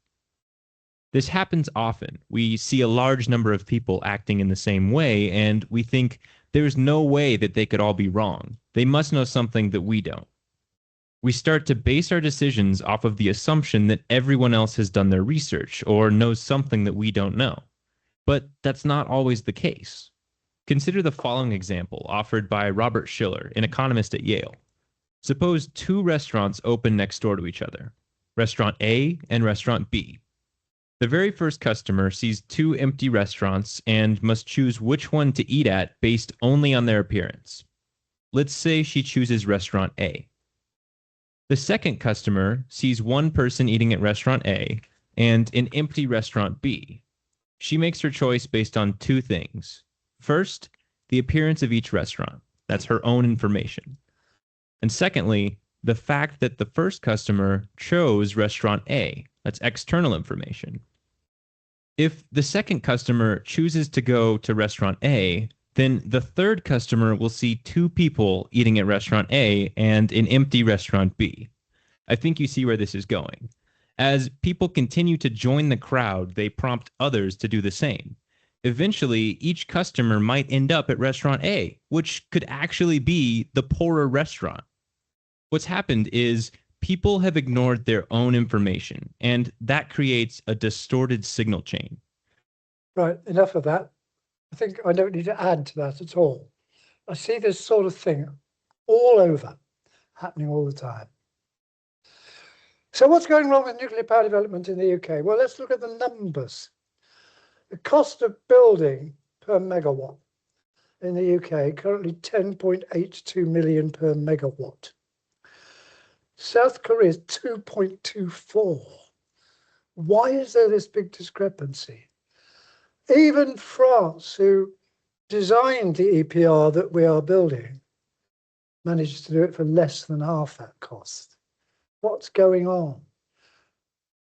This happens often. We see a large number of people acting in the same way, and we think there's no way that they could all be wrong. They must know something that we don't. We start to base our decisions off of the assumption that everyone else has done their research or knows something that we don't know. But that's not always the case. Consider the following example offered by Robert Schiller, an economist at Yale. Suppose two restaurants open next door to each other, Restaurant A and Restaurant B. The very first customer sees two empty restaurants and must choose which one to eat at based only on their appearance. Let's say she chooses Restaurant A. The second customer sees one person eating at Restaurant A and an empty Restaurant B. She makes her choice based on two things. First, the appearance of each restaurant. That's her own information. And secondly, the fact that the first customer chose Restaurant A. That's external information. If the second customer chooses to go to Restaurant A, then the third customer will see two people eating at Restaurant A and an empty Restaurant B. I think you see where this is going. As people continue to join the crowd, they prompt others to do the same. Eventually, each customer might end up at Restaurant A, which could actually be the poorer restaurant. What's happened is people have ignored their own information, and that creates a distorted signal chain. Right, enough of that. I think I don't need to add to that at all. I see this sort of thing all over, happening all the time. So what's going wrong with nuclear power development in the UK? Well, let's look at the numbers. The cost of building per megawatt in the UK, currently 10.82 million per megawatt. South Korea is 2.24. Why is there this big discrepancy? Even France, who designed the EPR that we are building, managed to do it for less than half that cost. What's going on?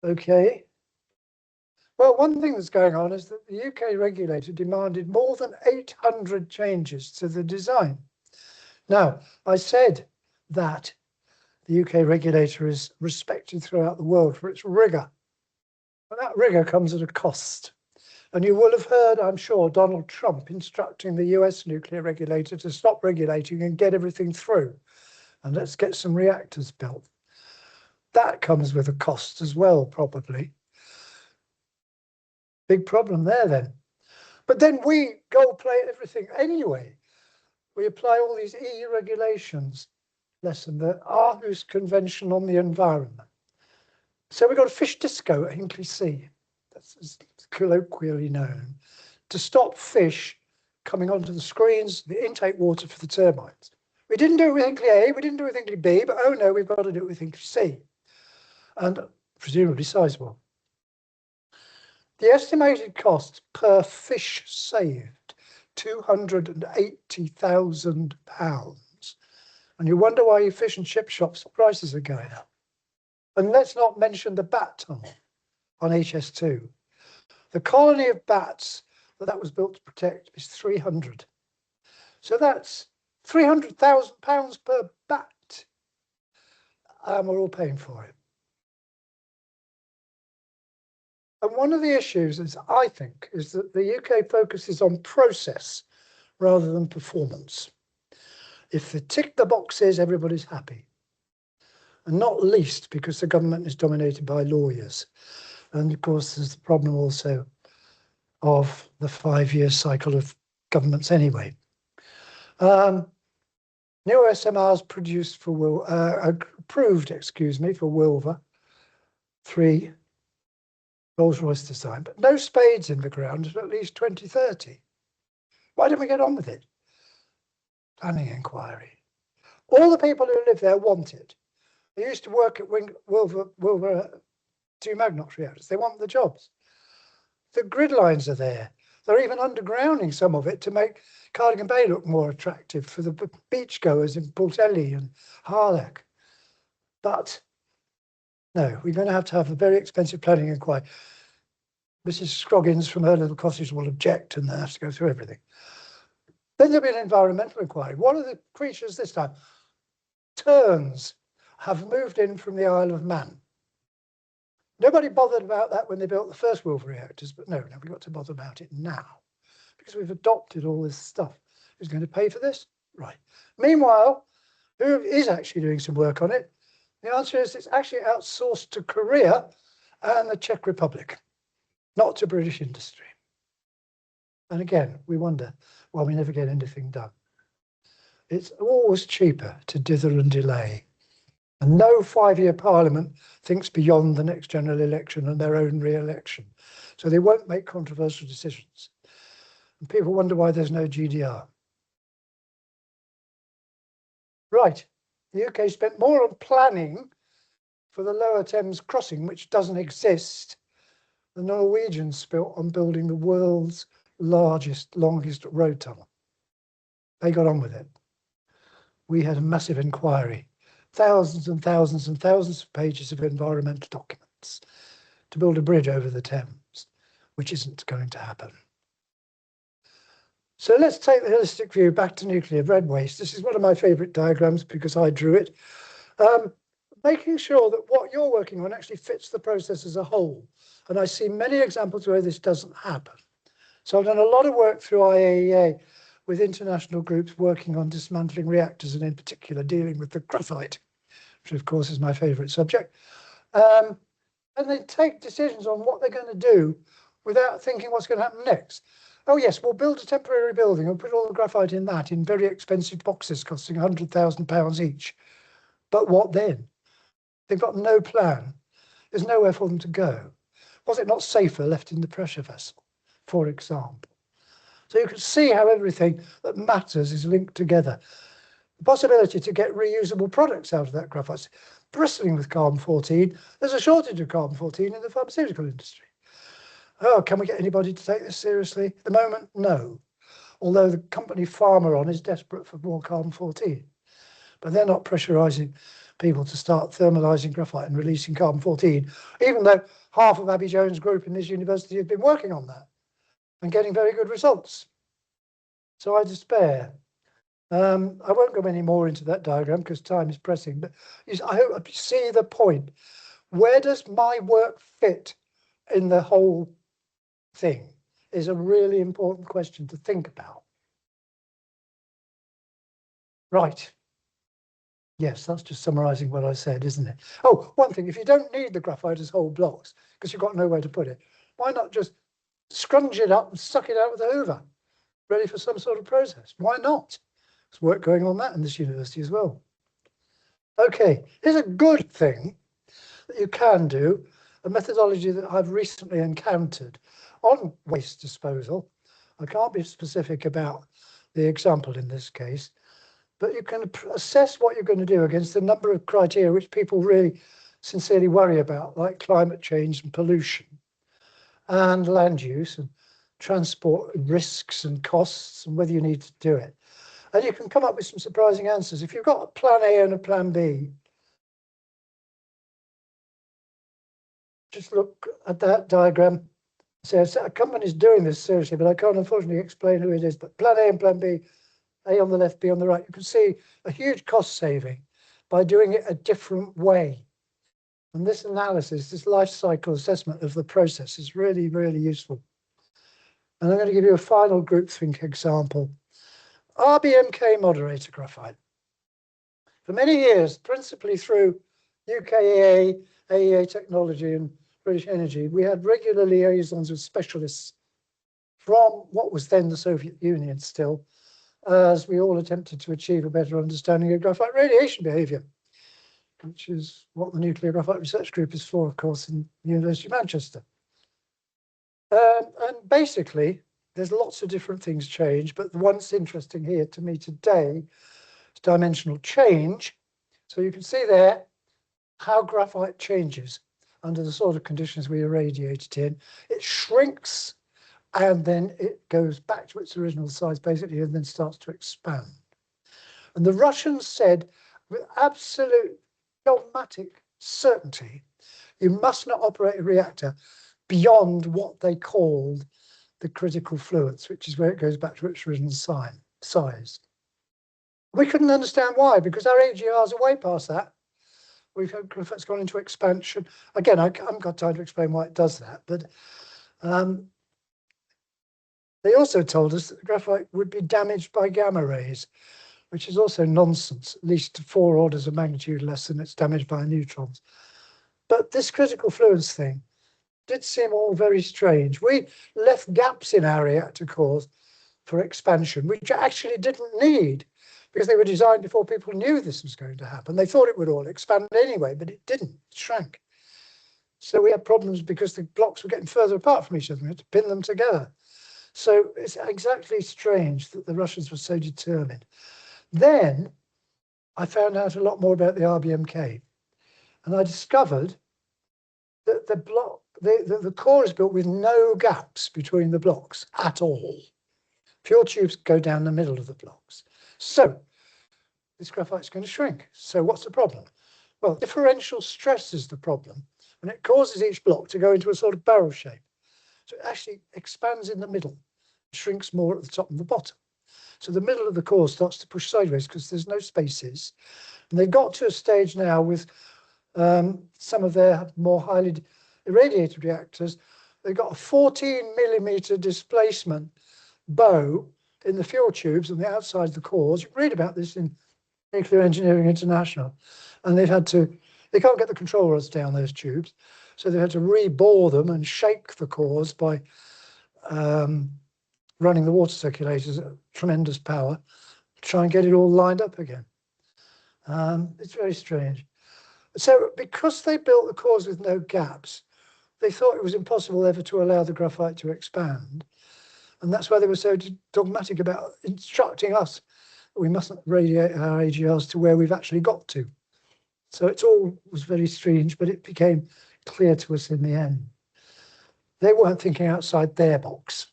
Okay. Well, one thing that's going on is that the UK regulator demanded more than 800 changes to the design. Now, I said that the UK regulator is respected throughout the world for its rigour. But that rigour comes at a cost. And you will have heard, I'm sure, Donald Trump instructing the US nuclear regulator to stop regulating and get everything through. And let's get some reactors built. That comes with a cost as well, probably. Big problem there then. But then we gold plate everything anyway. We apply all these EU regulations, less than the Aarhus Convention on the Environment. So we've got a fish disco at Hinkley C. That's colloquially known, to stop fish coming onto the screens, the intake water for the turbines. We didn't do it with Hinkley A, we didn't do it with Hinkley B, but oh no, we've got to do it with Hinkley C. And presumably sizable. The estimated cost per fish saved, £280,000. And you wonder why your fish and chip shops prices are going up. And let's not mention the bat tunnel on HS2. The colony of bats that was built to protect is 300. So that's £300,000 per bat. And we're all paying for it. And one of the issues is, I think, is that the UK focuses on process rather than performance. If they tick the boxes, everybody's happy. And not least because the government is dominated by lawyers. And of course, there's the problem also of the 5-year cycle of governments anyway. New SMRs produced for approved, for Wilver, 3 Rolls-Royce design, but no spades in the ground until at least 2030. Why don't we get on with it? Planning inquiry. All the people who live there want it. They used to work at Wilver 2 Magnox reactors. They want the jobs. The grid lines are there. They're even undergrounding some of it to make Cardigan Bay look more attractive for the beachgoers in Portelli and Harlech. But no, we're going to have a very expensive planning inquiry. Mrs. Scroggins from her little cottage will object and they have to go through everything. Then there'll be an environmental inquiry. What are the creatures this time? Terns have moved in from the Isle of Man. Nobody bothered about that when they built the first Wilver reactors, but no, we've got to bother about it now because we've adopted all this stuff. Who's going to pay for this? Right. Meanwhile, who is actually doing some work on it? The answer is it's actually outsourced to Korea and the Czech Republic, not to British industry. And again, we wonder why we never get anything done. It's always cheaper to dither and delay. And no 5-year parliament thinks beyond the next general election and their own re-election. So they won't make controversial decisions. And people wonder why there's no GDR. Right, the UK spent more on planning for the Lower Thames crossing, which doesn't exist. The Norwegians spent on building the world's longest road tunnel. They got on with it. We had a massive inquiry, thousands and thousands and thousands of pages of environmental documents to build a bridge over the Thames, which isn't going to happen. So let's take the holistic view back to nuclear red waste. This is one of my favourite diagrams because I drew it. Making sure that what you're working on actually fits the process as a whole. And I see many examples where this doesn't happen. So I've done a lot of work through IAEA with international groups working on dismantling reactors and in particular dealing with the graphite, which of course is my favourite subject. And they take decisions on what they're going to do without thinking what's going to happen next. Oh yes, we'll build a temporary building and put all the graphite in that in very expensive boxes costing £100,000 each. But what then? They've got no plan. There's nowhere for them to go. Was it not safer left in the pressure vessel, for example? So you can see how everything that matters is linked together. The possibility to get reusable products out of that graphite, bristling with carbon-14. There's a shortage of carbon-14 in the pharmaceutical industry. Oh, can we get anybody to take this seriously? At the moment, no. Although the company Pharmaron is desperate for more carbon-14. But they're not pressurising people to start thermalising graphite and releasing carbon-14, even though half of Abby Jones' group in this university have been working on that and getting very good results. So I despair. I won't go any more into that diagram because time is pressing, but I hope you see the point. Where does my work fit in the whole thing is a really important question to think about. Right. Yes, that's just summarising what I said, isn't it? Oh, one thing, if you don't need the graphite as whole blocks because you've got nowhere to put it, why not just scrunch it up and suck it out with a hoover, ready for some sort of process? Why not? There's work going on that in this university as well. Okay, here's a good thing that you can do, a methodology that I've recently encountered on waste disposal. I can't be specific about the example in this case, but you can assess what you're going to do against a number of criteria which people really sincerely worry about, like climate change and pollution and land use and transport risks and costs and whether you need to do it. And you can come up with some surprising answers. If you've got a plan A and a plan B, just look at that diagram. So a company's doing this seriously, but I can't unfortunately explain who it is. But plan A and plan B, A on the left, B on the right, you can see a huge cost saving by doing it a different way. And this analysis, this life cycle assessment of the process is really, really useful. And I'm going to give you a final groupthink example. RBMK moderator graphite. For many years, principally through UKAEA, AEA Technology and British Energy, we had regular liaisons with specialists from what was then the Soviet Union still, as we all attempted to achieve a better understanding of graphite radiation behaviour, which is what the Nuclear Graphite Research Group is for, of course, in the University of Manchester. And basically, there's lots of different things change, but the one that's interesting here to me today is dimensional change. So you can see there how graphite changes under the sort of conditions we irradiate it in. It shrinks and then it goes back to its original size basically and then starts to expand. And the Russians said with absolute dogmatic certainty, you must not operate a reactor beyond what they called the critical fluence, which is where it goes back to its original size. We couldn't understand why, because our AGRs are way past that. It's gone into expansion. Again, I haven't got time to explain why it does that, but they also told us that the graphite would be damaged by gamma rays. which is also nonsense, at least 4 orders of magnitude less than it's damaged by neutrons. But this critical fluence thing did seem all very strange. We left gaps in our reactor cores for expansion, which actually didn't need, because they were designed before people knew this was going to happen. They thought it would all expand anyway, but it didn't. It shrank. So we had problems because the blocks were getting further apart from each other. We had to pin them together. So it's exactly strange that the Russians were so determined. Then I found out a lot more about the RBMK, and I discovered that the core is built with no gaps between the blocks at all. Fuel tubes go down the middle of the blocks. So this graphite's going to shrink. So what's the problem? Well, differential stress is the problem, and it causes each block to go into a sort of barrel shape. So it actually expands in the middle, shrinks more at the top and the bottom. So the middle of the core starts to push sideways because there's no spaces. And they've got to a stage now with some of their more highly irradiated reactors. They've got a 14mm displacement bow in the fuel tubes on the outside of the cores. You can read about this in Nuclear Engineering International. And they can't get the control rods down those tubes. So they had to rebore them and shake the cores by running the water circulators at tremendous power to try and get it all lined up again. It's very strange. So because they built the cores with no gaps, they thought it was impossible ever to allow the graphite to expand. And that's why they were so dogmatic about instructing us that we mustn't radiate our AGRs to where we've actually got to. So it all was very strange, but it became clear to us in the end. They weren't thinking outside their box.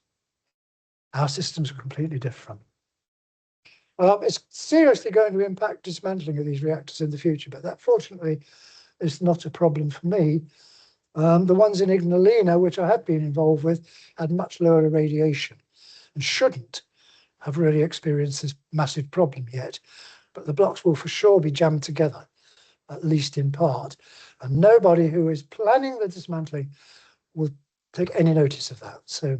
Our systems are completely different. It's seriously going to impact dismantling of these reactors in the future, but that fortunately is not a problem for me. The ones in Ignalina, which I have been involved with, had much lower irradiation and shouldn't have really experienced this massive problem yet. But the blocks will for sure be jammed together, at least in part. And nobody who is planning the dismantling will take any notice of that. So,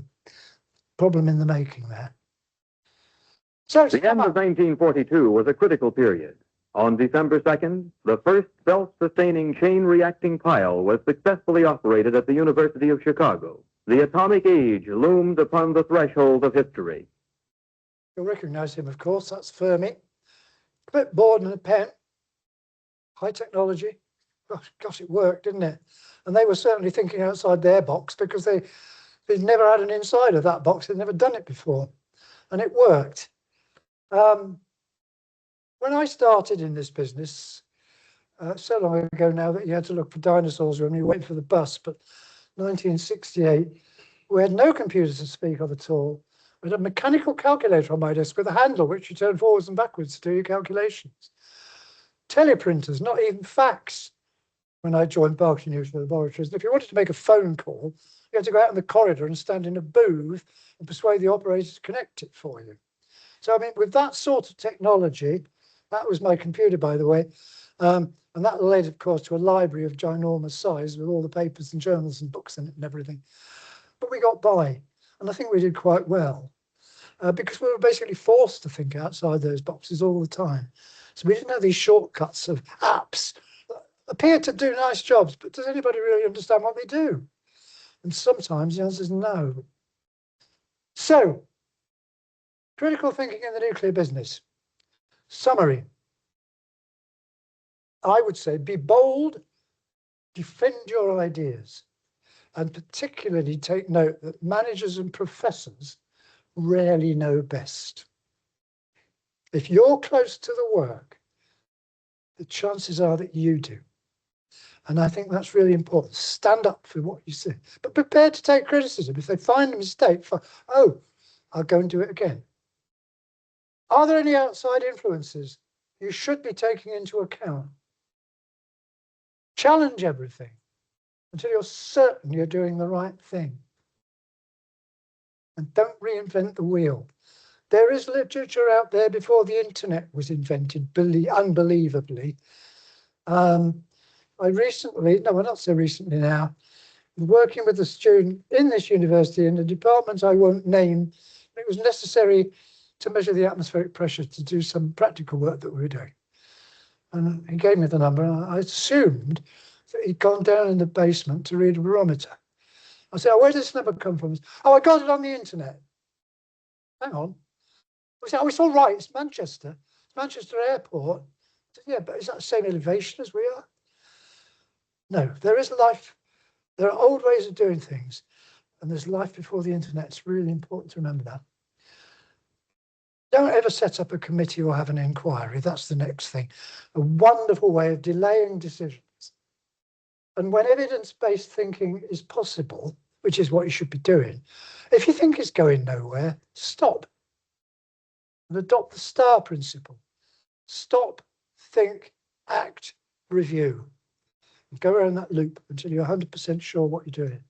problem in the making there. So The end of 1942 was a critical period. On December 2nd, the first self-sustaining chain-reacting pile was successfully operated at the University of Chicago. The atomic age loomed upon the threshold of history. You'll recognize him, of course. That's Fermi. Clipboard and a pen. High technology. Gosh, it worked, didn't it? And they were certainly thinking outside their box because they'd never had an inside of that box. They'd never done it before. And it worked. When I started in this business, so long ago now that you had to look for dinosaurs when you wait for the bus, but 1968, we had no computers to speak of at all. We had a mechanical calculator on my desk with a handle which you turn forwards and backwards to do your calculations. Teleprinters, not even fax, when I joined Berkeley Nuclear Laboratories. And if you wanted to make a phone call, you had to go out in the corridor and stand in a booth and persuade the operator to connect it for you. So, I mean, with that sort of technology, that was my computer, by the way, and that led, of course, to a library of ginormous size with all the papers and journals and books in it and everything. But we got by, and I think we did quite well, because we were basically forced to think outside those boxes all the time. So we didn't have these shortcuts of apps that appear to do nice jobs, but does anybody really understand what they do? And sometimes the answer is no. So, critical thinking in the nuclear business. Summary. I would say be bold, defend your ideas, and particularly take note that managers and professors rarely know best. If you're close to the work, the chances are that you do. And I think that's really important. Stand up for what you say, but prepare to take criticism. If they find a mistake, oh, I'll go and do it again. Are there any outside influences you should be taking into account? Challenge everything until you're certain you're doing the right thing. And don't reinvent the wheel. There is literature out there before the internet was invented, unbelievably. I recently, no, well, not so recently now, working with a student in this university in a department I won't name, it was necessary to measure the atmospheric pressure to do some practical work that we were doing. And he gave me the number, and I assumed that he'd gone down in the basement to read a barometer. I said, oh, where does this number come from? Oh, I got it on the internet. Hang on. I said, oh, it's all right, it's Manchester. It's Manchester Airport. I said, yeah, but is that the same elevation as we are? No, there is life. There are old ways of doing things, and there's life before the internet. It's really important to remember that. Don't ever set up a committee or have an inquiry. That's the next thing. A wonderful way of delaying decisions. And when evidence-based thinking is possible, which is what you should be doing, if you think it's going nowhere, stop and adopt the STAR principle. Stop, think, act, review. And go around that loop until you're 100% sure what you're doing.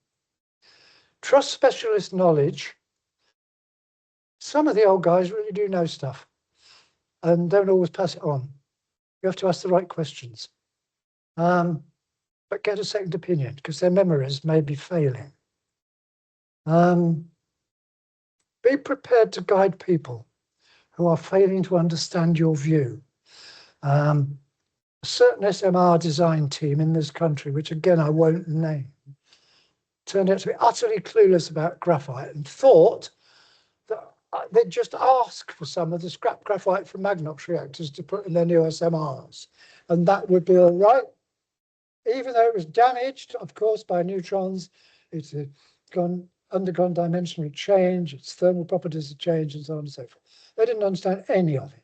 Trust specialist knowledge. Some of the old guys really do know stuff and don't always pass it on. You have to ask the right questions. But get a second opinion because their memories may be failing. Be prepared to guide people who are failing to understand your view. A certain SMR design team in this country, which again I won't name, turned out to be utterly clueless about graphite and thought that they'd just ask for some of the scrap graphite from Magnox reactors to put in their new SMRs, and that would be all right. Even though it was damaged, of course, by neutrons, it had undergone dimensional change, its thermal properties had changed, and so on and so forth. They didn't understand any of it.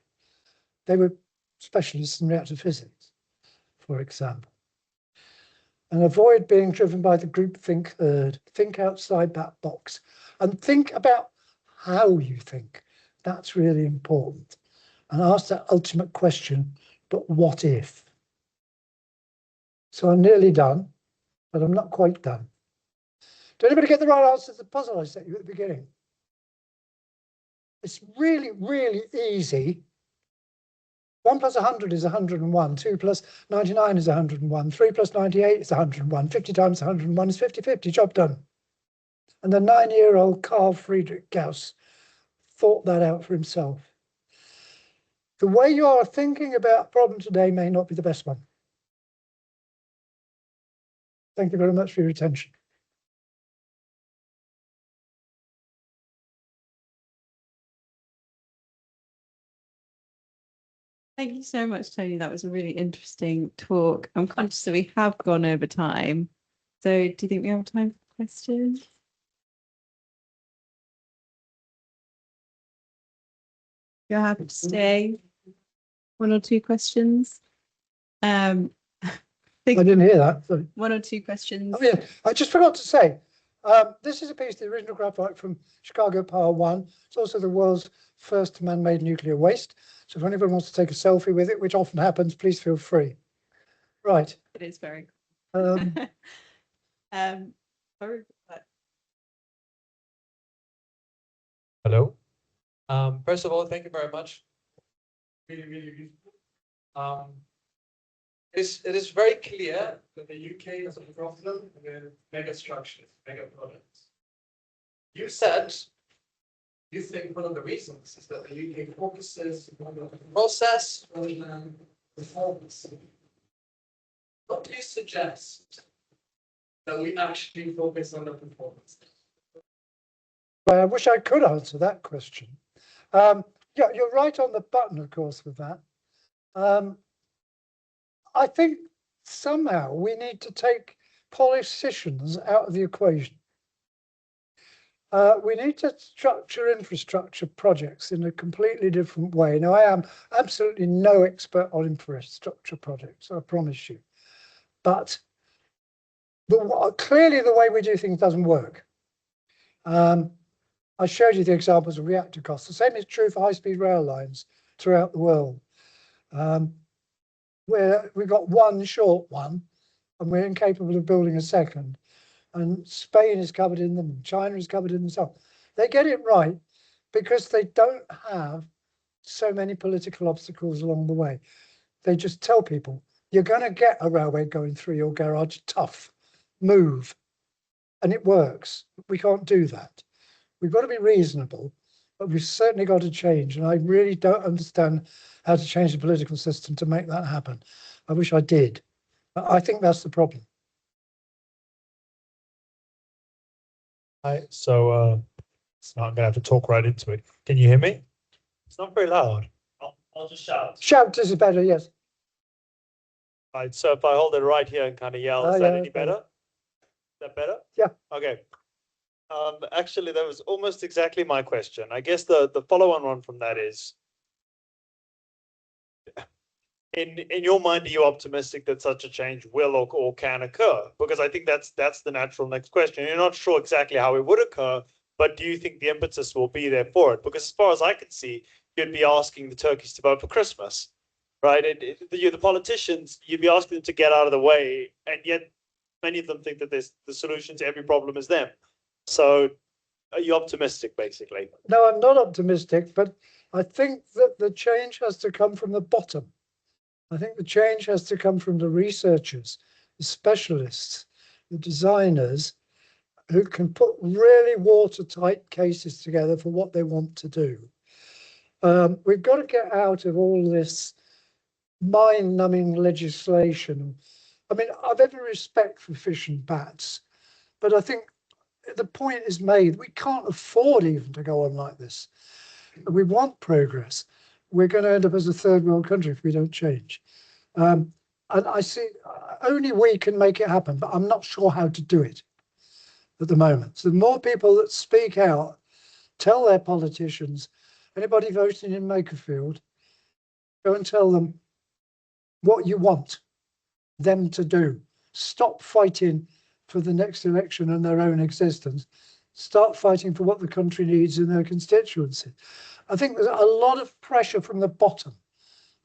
They were specialists in reactor physics, for example. And avoid being driven by the groupthink herd. Think outside that box and think about how you think. That's really important. And ask that ultimate question, but what if? So I'm nearly done, but I'm not quite done. Did anybody get the right answer to the puzzle I set you at the beginning? It's really, really easy. 1 plus 100 is 101. 2 plus 99 is 101. 3 plus 98 is 101. 50 times 101 is 50-50. Job done. And the 9-year-old Carl Friedrich Gauss thought that out for himself. The way you are thinking about a problem today may not be the best one. Thank you very much for your attention. Thank you so much, Tony. That was a really interesting talk. I'm conscious that we have gone over time. So do you think we have time for questions? You're happy to stay? 1 or 2 questions? I didn't hear that. Sorry. 1 or 2 questions. Oh, yeah. I just forgot to say, this is a piece of the original graphite from Chicago Power 1. It's also the world's first man-made nuclear waste. So if anyone wants to take a selfie with it, which often happens, please feel free. Right. It is very Um, sorry. Hello. First of all, thank you very much. Really, really useful. It is very clear that the UK has a problem with mega structures, mega products. You said you think one of the reasons is that the UK focuses on the process rather than performance. What do you suggest that we actually focus on the performance? I wish I could answer that question. Yeah, you're right on the button, of course, with that. I think somehow we need to take politicians out of the equation. We need to structure infrastructure projects in a completely different way. Now, I am absolutely no expert on infrastructure projects, I promise you. But clearly the way we do things doesn't work. I showed you the examples of reactor costs. The same is true for high-speed rail lines throughout the world, where we've got one short one and we're incapable of building a second. And Spain is covered in them, China is covered in them. So they get it right because they don't have so many political obstacles along the way. They just tell people, you're going to get a railway going through your garage, tough, move. And it works. We can't do that. We've got to be reasonable but we've certainly got to change. And I really don't understand how to change the political system to make that happen. I wish I did. I think that's the problem. So I'm gonna have to talk right into it. Can you hear me? It's not very loud. I'll just shout. Shout is better, yes. Right. So if I hold it right here and kind of yell, is that any better? Is that better? Yeah. Okay. Actually, that was almost exactly my question. I guess the follow-on one from that is, in your mind, are you optimistic that such a change will or can occur? Because I think that's the natural next question. You're not sure exactly how it would occur, but do you think the impetus will be there for it? Because as far as I can see, you'd be asking the turkeys to vote for Christmas, right? The politicians, you'd be asking them to get out of the way, and yet many of them think that the solution to every problem is them. So are you optimistic, basically? No, I'm not optimistic, but I think that the change has to come from the bottom. I think the change has to come from the researchers, the specialists, the designers, who can put really watertight cases together for what they want to do. We've got to get out of all this mind-numbing legislation. I mean, I've every respect for fish and bats, but I think the point is made. We can't afford even to go on like this. We want progress. We're going to end up as a third world country if we don't change. And I see only we can make it happen, but I'm not sure how to do it at the moment. So the more people that speak out, tell their politicians, anybody voting in Makerfield, go and tell them what you want them to do. Stop fighting for the next election and their own existence. Start fighting for what the country needs in their constituency. I think there's a lot of pressure from the bottom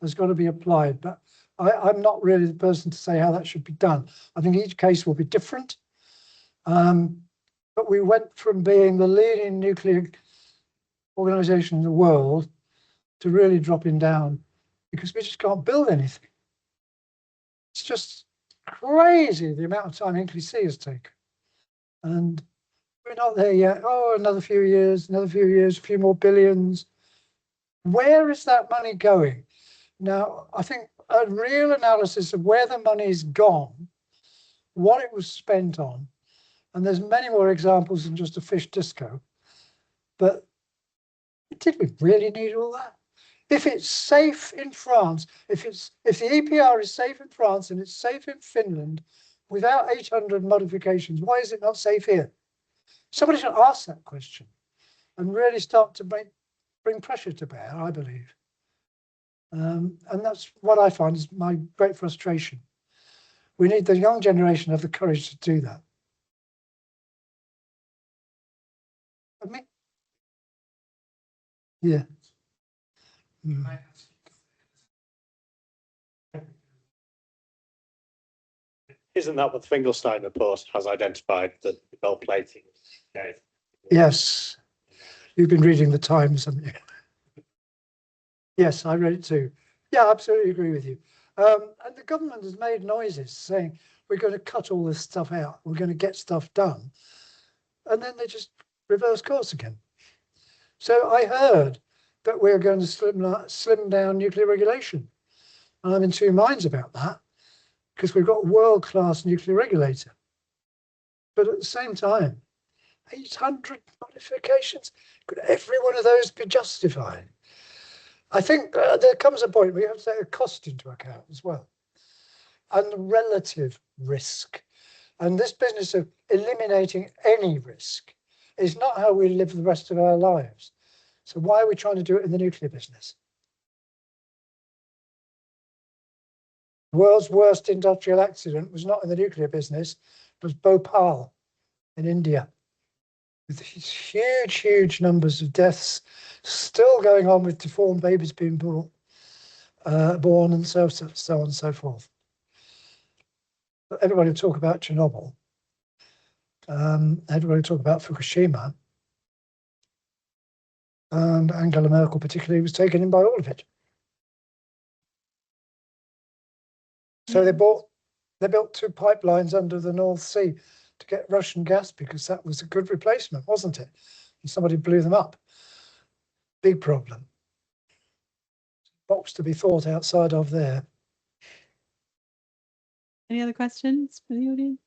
that's got to be applied, but I'm not really the person to say how that should be done. I think each case will be different. But we went from being the leading nuclear organization in the world to really dropping down because we just can't build anything. It's just crazy the amount of time Hinkley C has taken. And we're not there yet. Oh, another few years, a few more billions. Where is that money going? Now, I think a real analysis of where the money's gone, what it was spent on, and there's many more examples than just a fish disco, but did we really need all that? If it's safe in France, if the EPR is safe in France and it's safe in Finland without 800 modifications, why is it not safe here? Somebody should ask that question and really start to bring pressure to bear, I believe. And that's what I find is my great frustration. We need the young generation to have the courage to do that. I mean, yeah. Mm. Isn't that what the Finkelstein report has identified, that the belt plating? Okay. Yes. You've been reading the Times, haven't you? Yes, I read it too. Yeah, I absolutely agree with you. And the government has made noises saying we're going to cut all this stuff out. We're going to get stuff done. And then they just reverse course again. So I heard that we're going to slim down nuclear regulation. And I'm in two minds about that because we've got a world-class nuclear regulator. But at the same time, 800 modifications, could every one of those be justified? I think there comes a point where you have to take the cost into account as well, and the relative risk. And this business of eliminating any risk is not how we live the rest of our lives. So why are we trying to do it in the nuclear business? The world's worst industrial accident was not in the nuclear business, it was Bhopal in India, with these huge, huge numbers of deaths still going on with deformed babies being born and so on and so forth. Everybody will talk about Chernobyl. Everybody will talk about Fukushima. And Angela Merkel particularly was taken in by all of it. So they built 2 pipelines under the North Sea to get Russian gas because that was a good replacement, wasn't it? And somebody blew them up. Big problem. Box to be thought outside of there. Any other questions from the audience?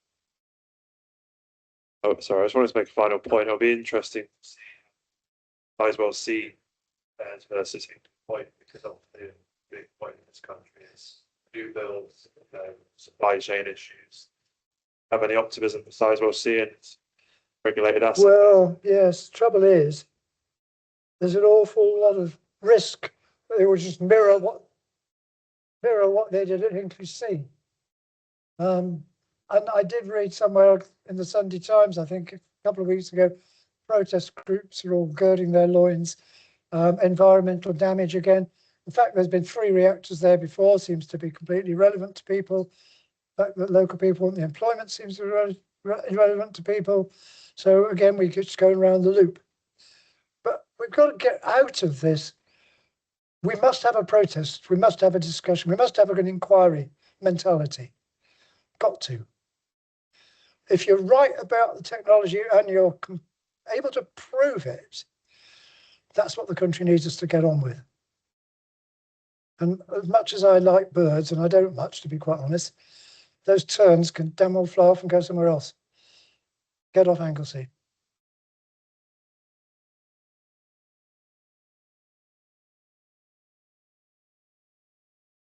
Oh, sorry, I just wanted to make a final point. It'll be interesting to see might as well see versus point, because obviously a big point in this country is new builds, supply chain issues. Have any optimism besides well seeing regulated assets? Well, yes, trouble is, there's an awful lot of risk. They will just mirror what they did at Hinkley C. And I did read somewhere in the Sunday Times, I think a couple of weeks ago, protest groups are all girding their loins. Environmental damage again. In fact, there's been 3 reactors there before, seems to be completely irrelevant to people. The fact that local people want the employment seems to be irrelevant to people. So again, we just go around the loop. But we've got to get out of this. We must have a protest. We must have a discussion. We must have an inquiry mentality. Got to. If you're right about the technology and you're able to prove it, that's what the country needs us to get on with. And as much as I like birds, and I don't much, to be quite honest, those terns can damn well fly off and go somewhere else. Get off Anglesey.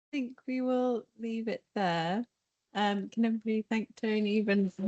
I think we will leave it there. Can everybody thank Tony even for